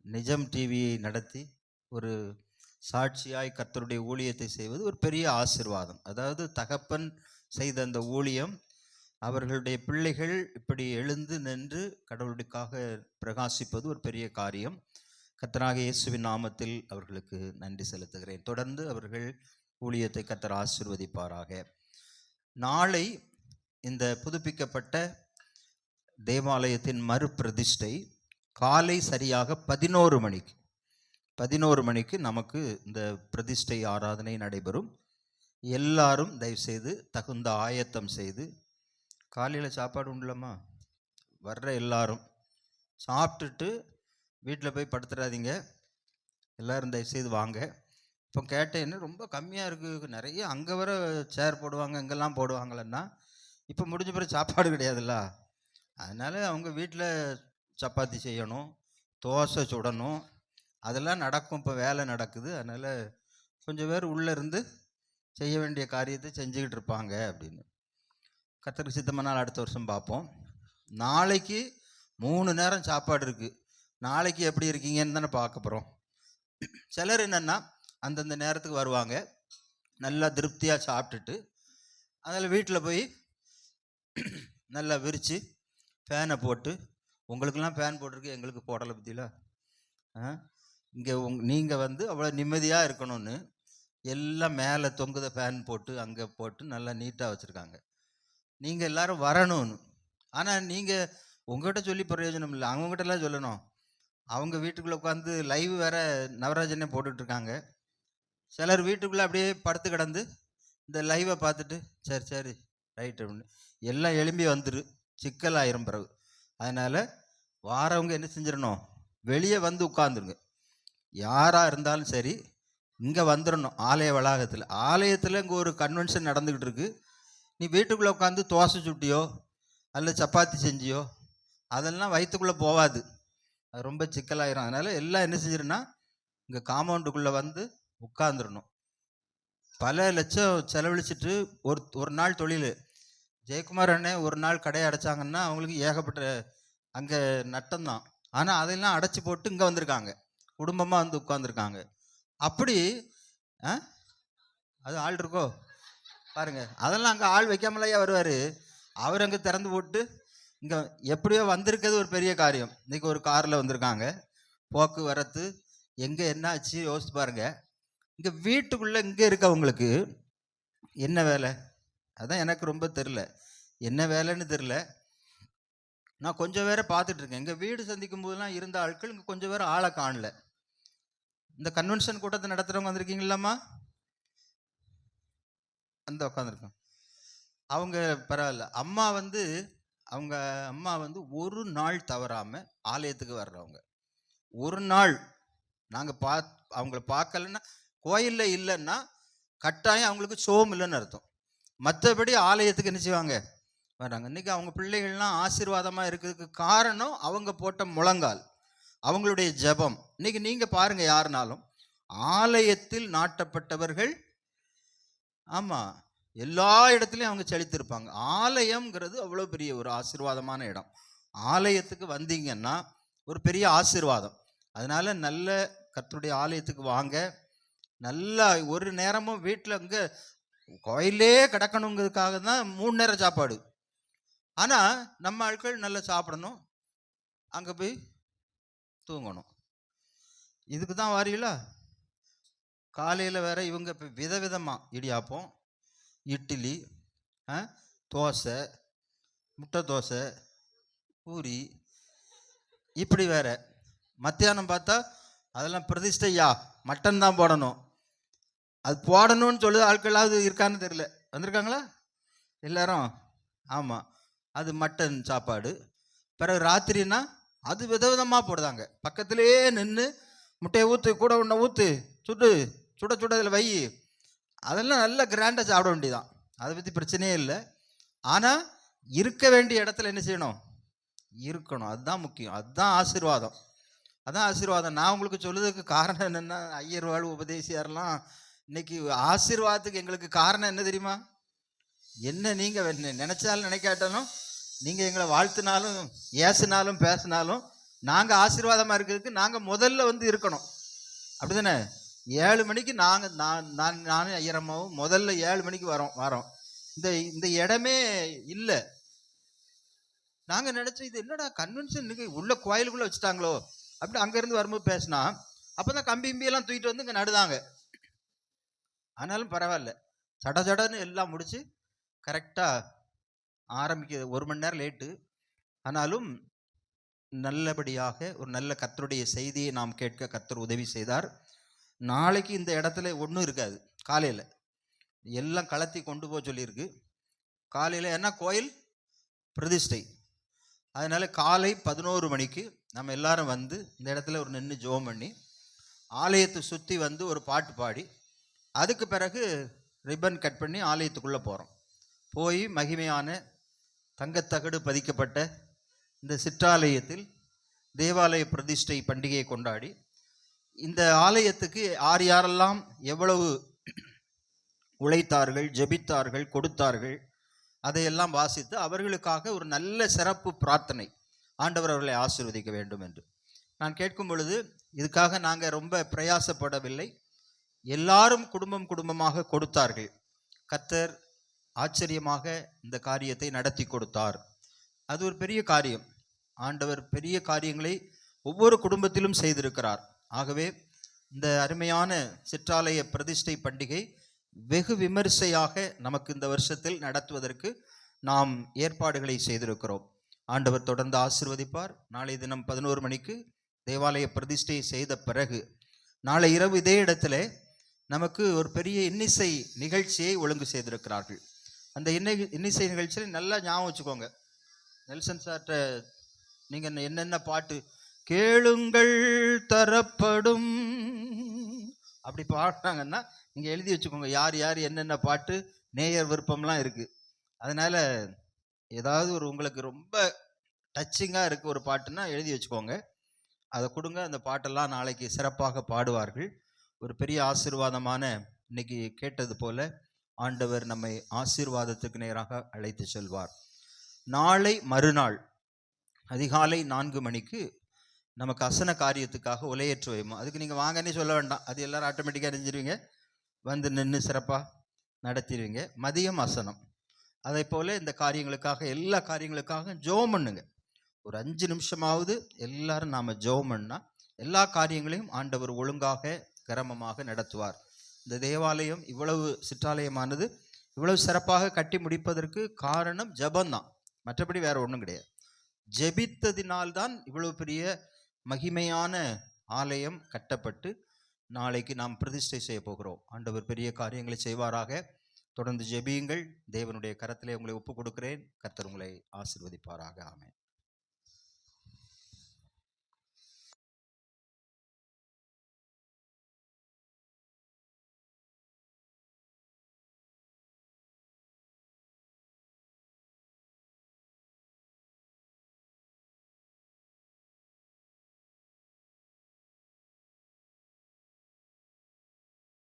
நிஜம் டிவியை நடத்தி ஒரு சாட்சியாய் கர்த்தருடைய ஊழியத்தை செய்வது ஒரு பெரிய ஆசீர்வாதம். அதாவது தகப்பன் செய்த அந்த ஊழியம், அவர்களுடைய பிள்ளைகள் இப்படி எழுந்து நின்று கடவுளுக்காக பிரகாசிப்பது ஒரு பெரிய காரியம். கர்த்தராகிய இயேசுவின் நாமத்தில் அவர்களுக்கு நன்றி செலுத்துகிறேன். தொடர்ந்து அவர்கள் ஊழியத்தை கர்த்தர் ஆசீர்வதிப்பாராக. நாளை இந்த புதுப்பிக்கப்பட்ட தேவாலயத்தின் மறுபிரதிஷ்டை காலை சரியாக 11 மணிக்கு நமக்கு இந்த பிரதிஷ்டை ஆராதனை நடைபெறும். எல்லாரும் தயவுசெய்து தகுந்த ஆயத்தம் செய்து, காலையில் சாப்பாடு உண்டுலம்மா, வர்ற எல்லாரும் சாப்பிட்டுட்டு வீட்டில் போய் படுத்துறாதீங்க. எல்லோரும் தயவுசெய்து வாங்க. இப்போ கேட்டேன்னு ரொம்ப கம்மியாக இருக்குது, நிறைய அங்கே வர சேர் போடுவாங்க, இங்கெல்லாம் போடுவாங்களன்னா இப்போ முடிஞ்ச பிறகு சாப்பாடு கிடையாதுல்ல. அதனால் அவங்க வீட்டில் சப்பாத்தி செய்யணும், தோசை சுடணும், அதெல்லாம் நடக்கும். இப்போ வேலை நடக்குது. அதனால் கொஞ்சம் பேர் உள்ளே இருந்து செய்ய வேண்டிய காரியத்தை செஞ்சுக்கிட்டு இருப்பாங்க அப்படின்னு. கர்த்தருக்கு சித்தமானால் அடுத்த வருஷம் பார்ப்போம். நாளைக்கு 3 நேரம் சாப்பாடு இருக்குது. நாளைக்கு எப்படி இருக்கீங்கன்னு தானே பார்க்க போகிறோம். சிலர் என்னென்னா அந்தந்த நேரத்துக்கு வருவாங்க, நல்லா திருப்தியாக சாப்பிட்டுட்டு அதில் வீட்டில் போய் நல்லா விரித்து ஃபேனை போட்டு, உங்களுக்கெல்லாம் ஃபேன் போட்டிருக்கு, எங்களுக்கு போடலை பற்றியில, இங்கே நீங்கள் அவ்வளோ நிம்மதியாக இருக்கணும்னு எல்லாம் மேலே தொங்குத ஃபேன் போட்டு அங்கே போட்டு நல்லா நீட்டாக வச்சுருக்காங்க. நீங்கள் எல்லோரும் வரணும்னு. ஆனால் நீங்கள் உங்கள்கிட்ட சொல்லி பிரயோஜனம் இல்லை, அவங்ககிட்டலாம் சொல்லணும். அவங்க வீட்டுக்குள்ளே உட்காந்து லைவ் வேறு நவராஜனே போட்டுட்ருக்காங்க. சிலர் வீட்டுக்குள்ளே அப்படியே படுத்து கிடந்து இந்த லைவை பார்த்துட்டு சரி சரி ரைட்டு அப்படின்னு எல்லாம் எழும்பி வந்துரு, சிக்கலாயிரும் பிறகு. அதனால் வாரவங்க என்ன செஞ்சிடணும், வெளியே வந்து உட்காந்துருங்க. யாராக இருந்தாலும் சரி இங்கே வந்துடணும். ஆலய ஆலயத்தில் இங்கே ஒரு கன்வென்ஷன் நடந்துக்கிட்டு இருக்கு. நீ வீட்டுக்குள்ளே உட்காந்து தோசை சுட்டியோ அல்ல சப்பாத்தி செஞ்சியோ அதெல்லாம் வயிற்றுக்குள்ளே போகாது, அது ரொம்ப சிக்கலாயிரும். அதனால் எல்லாம் என்ன செஞ்சிருன்னா இங்கே காம்பவுண்டுக்குள்ளே வந்து உட்காந்துடணும். பல லட்சம் செலவழிச்சிட்டு ஒரு நாள் தொழில். ஜெயக்குமார் அண்ணே ஒரு நாள் கடையை அடைச்சாங்கன்னா அவங்களுக்கு ஏகப்பட்ட அங்கே நட்டம்தான். ஆனால் அதெல்லாம் அடைச்சி போட்டு இங்கே வந்திருக்காங்க, குடும்பமாக வந்து உட்காந்துருக்காங்க. அப்படி அது ஆள் இருக்கோ பாருங்க. அதெல்லாம் அங்கே ஆள் வைக்காமலையா வருவார். அவர் அங்கே திறந்து போட்டு இங்கே எப்படியோ வந்திருக்கிறது ஒரு பெரிய காரியம். இன்றைக்கி ஒரு காரில் வந்திருக்காங்க. போக்குவரத்து எங்கே என்ன ஆச்சு யோசிச்சு பாருங்க. இங்கே வீட்டுக்குள்ளே இங்கே இருக்கவங்களுக்கு என்ன வேலை, அதான் எனக்கு ரொம்ப தெரில, என்ன வேலைன்னு தெரில. நான் கொஞ்சம் பேரை பார்த்துட்ருக்கேன். இங்கே வீடு சந்திக்கும் போதெல்லாம் இருந்த ஆட்கள் இங்கே கொஞ்சம் பேர் ஆளை காணல. இந்த கன்வென்ஷன் கூட்டத்தை நடத்துகிறவங்க வந்திருக்கீங்களாம்மா, அந்த உட்காந்துருக்கோம். அவங்க பரவாயில்ல. அவங்க அம்மா ஒரு நாள் தவறாமல் ஆலயத்துக்கு வர்றவங்க. ஒரு நாள் நாங்கள் அவங்கள பார்க்கலன்னா, கோயிலில் இல்லைன்னா கட்டாயம் அவங்களுக்கு சோம் இல்லைன்னு அர்த்தம். மற்றபடி ஆலயத்துக்கு என்ன செய்வாங்க, வர்றாங்க. இன்றைக்கி அவங்க பிள்ளைகள்லாம் ஆசீர்வாதமாக இருக்கிறதுக்கு காரணம் அவங்க போட்ட முழங்கால், அவங்களுடைய ஜெபம். இன்றைக்கி நீங்கள் பாருங்கள், யாருனாலும் ஆலயத்தில் நாட்டப்பட்டவர்கள், ஆமாம், எல்லா இடத்துலையும் அவங்க செழித்திருப்பாங்க. ஆலயம்ங்கிறது அவ்வளோ பெரிய ஒரு ஆசீர்வாதமான இடம். ஆலயத்துக்கு வந்தீங்கன்னா ஒரு பெரிய ஆசீர்வாதம். அதனால நல்ல கர்த்தருடைய ஆலயத்துக்கு வாங்க. நல்லா ஒரு நேரமும் வீட்டில் இங்கே கோயிலே கிடக்கணுங்கிறதுக்காக தான் 3 நேரம் சாப்பாடு. ஆனால் நம்ம ஆட்கள் நல்லா சாப்பிடணும், அங்கே போய் தூங்கணும். இதுக்கு தான் வாரீங்களா? காலையில் வேற இவங்க இப்போ விதவிதமாக இடியாப்பம், இட்லி, தோசை, முட்டை தோசை, பூரி, இப்படி வேற. மத்தியானம் பார்த்தா அதெல்லாம் பிரதிஷ்டையா மட்டன் தான் போடணும். அது போடணும்னு சொல்லி ஆட்களாவது இருக்கான்னு தெரியல. வந்திருக்காங்களா எல்லாரும்? ஆமாம், அது மட்டன் சாப்பாடு. பிறகு ராத்திரின்னா அது விதவிதமாக போடுதாங்க. பக்கத்திலேயே நின்று முட்டையை ஊற்று, கூட ஒன்றை ஊற்று, சுடு, சுட சுட இதில் வை. அதெல்லாம் நல்ல கிராண்டாக சாப்பிட வேண்டியதான். அதை பற்றி பிரச்சனையே இல்லை. ஆனால் இருக்க வேண்டிய இடத்துல என்ன செய்யணும்? இருக்கணும். அதுதான் முக்கியம். அதுதான் ஆசீர்வாதம். அதான் ஆசீர்வாதம். நான் உங்களுக்கு சொல்லுறதுக்கு காரணம் என்னென்னா, ஐயர் வாழ் உபதேசியாரெல்லாம் இன்னைக்கு ஆசீர்வாதத்துக்கு எங்களுக்கு காரணம் என்ன தெரியுமா? என்ன நீங்கள் நினைச்சாலும் நினைக்காட்டாலும், நீங்கள் எங்களை வாழ்த்தினாலும் ஏசினாலும் பேசினாலும், நாங்கள் ஆசீர்வாதமாக இருக்கிறதுக்கு நாங்கள் முதல்ல வந்து இருக்கணும். அப்படி தானே? 7 மணிக்கு நானும் ஐயரம்மாவும் முதல்ல 7 மணிக்கு வரோம். இந்த இடமே இல்லை. நாங்கள் நினச்சோம், இது என்னடா கன்வென்ஷன் உள்ள கோயிலுக்குள்ளே வச்சுட்டாங்களோ அப்படி. அங்கேருந்து வரும்போது பேசினா அப்போ தான் கம்பியெல்லாம் தூக்கிட்டு வந்து இங்கே நடுதாங்க. ஆனாலும் பரவாயில்ல, சடன்னு எல்லாம் முடிச்சு கரெக்டாக ஆரம்பிக்க 1 மணி நேரம் லேட்டு. ஆனாலும் நல்லபடியாக ஒரு நல்ல கர்த்தருடைய செய்தியை நாம் கேட்க கர்த்தர் உதவி செய்தார். நாளைக்கு இந்த இடத்துல ஒன்றும் இருக்காது. காலையில் எல்லாம் கலத்தி கொண்டு போக சொல்லியிருக்கு. காலையில் என்ன கோயில் பிரதிஷ்டை. அதனால் காலை 11 மணிக்கு நம்ம எல்லாரும் வந்து இந்த இடத்துல ஒரு நின்று ஜெபம் பண்ணி, ஆலயத்தை சுற்றி வந்து ஒரு பாட்டு பாடி, அதுக்கு பிறகு ரிப்பன் கட் பண்ணி ஆலயத்துக்குள்ளே போகிறோம். போய் மகிமையான தங்கத்தகடு பதிக்கப்பட்ட இந்த சிற்றாலயத்தில் தேவாலய பிரதிஷ்டை பண்டிகையை கொண்டாடி, இந்த ஆலயத்துக்கு யாரெல்லாம் எவ்வளவு உழைத்தார்கள், ஜெபித்தார்கள், கொடுத்தார்கள், அதையெல்லாம் வாசித்து அவர்களுக்காக ஒரு நல்ல சிறப்பு பிரார்த்தனை, ஆண்டவர் அவர்களை ஆசீர்வதிக்க வேண்டும் என்று நான் கேட்கும் பொழுது, இதுக்காக நாங்கள் ரொம்ப பிரயாசப்படவில்லை. எல்லாரும் குடும்பமாக கொடுத்தார்கள். கர்த்தர் ஆச்சரியமாக இந்த காரியத்தை நடத்தி கொடுத்தார். அது ஒரு பெரிய காரியம். ஆண்டவர் பெரிய காரியங்களை ஒவ்வொரு குடும்பத்திலும் செய்திருக்கிறார். ஆகவே இந்த அருமையான சிற்றாலய பிரதிஷ்டை பண்டிகை வெகு விமரிசையாக நமக்கு இந்த வருஷத்தில் நடத்துவதற்கு நாம் ஏற்பாடுகளை செய்திருக்கிறோம். ஆண்டவர் தொடர்ந்து ஆசீர்வதிப்பார். நாளை தினம் 11 மணிக்கு தேவாலய பிரதிஷ்டையை செய்த பிறகு நாளை இரவு இதே இடத்துல நமக்கு ஒரு பெரிய இன்னிசை நிகழ்ச்சியை ஒழுங்கு செய்திருக்கிறார்கள். அந்த இன்னிசை நிகழ்ச்சியில் நல்லா ஞாபகம் வச்சுக்கோங்க. நெல்சன் சார்ட்ட நீங்கள் என்னென்ன பாட்டு கேளுங்கள் தரப்படும் அப்படி பாடுறாங்கன்னா நீங்கள் எழுதி வச்சுக்கோங்க. யார் என்னென்ன பாட்டு, நேயர் விருப்பம்லாம் இருக்குது. அதனால் ஏதாவது ஒரு உங்களுக்கு ரொம்ப டச்சிங்காக இருக்குது ஒரு பாட்டுன்னா எழுதி வச்சுக்கோங்க, அதை கொடுங்க. அந்த பாட்டெல்லாம் நாளைக்கு சிறப்பாக பாடுவார்கள். ஒரு பெரிய ஆசீர்வாதமான, இன்னைக்கு கேட்டது போல ஆண்டவர் நம்மை ஆசீர்வாதத்துக்கு நேராக அழைத்து செல்வார். நாளை மறுநாள் அதிகாலை 4 மணிக்கு நமக்கு அசன காரியத்துக்காக உலையேற்று வைப்போம். அதுக்கு நீங்கள் வாங்கன்னே சொல்ல வேண்டாம், அது எல்லாரும் ஆட்டோமேட்டிக்காக அறிஞ்சிருவீங்க, வந்து நின்று சிறப்பாக நடத்திடுவீங்க. மதியம் அசனம். அதே போல் இந்த காரியங்களுக்காக, எல்லா காரியங்களுக்காக ஜெபம் பண்ணுங்க. ஒரு 5 நிமிஷமாவது எல்லாரும் நாம் ஜெபம் பண்ணால் எல்லா காரியங்களையும் ஆண்டவர் ஒழுங்காக கிரமமாக நடத்துவார். இந்த தேவாலயம் இவ்வளவு சிற்றாலயமானது இவ்வளவு சிறப்பாக கட்டி முடிப்பதற்கு காரணம் ஜெபம்தான், மற்றபடி வேற ஒன்றும் கிடையாது. ஜெபித்ததினால்தான் இவ்வளவு பெரிய மகிமையான ஆலயம் கட்டப்பட்டு நாளைக்கு நாம் பிரதிஷ்டை செய்ய போகிறோம். ஆண்டவர் பெரிய காரியங்களை செய்வாராக. தொடர்ந்து ஜெபியுங்கள். தேவனுடைய கரத்திலே உங்களை ஒப்பு கொடுக்கிறேன். கர்த்தர் உங்களை ஆசீர்வதிப்பாராக. ஆமென்.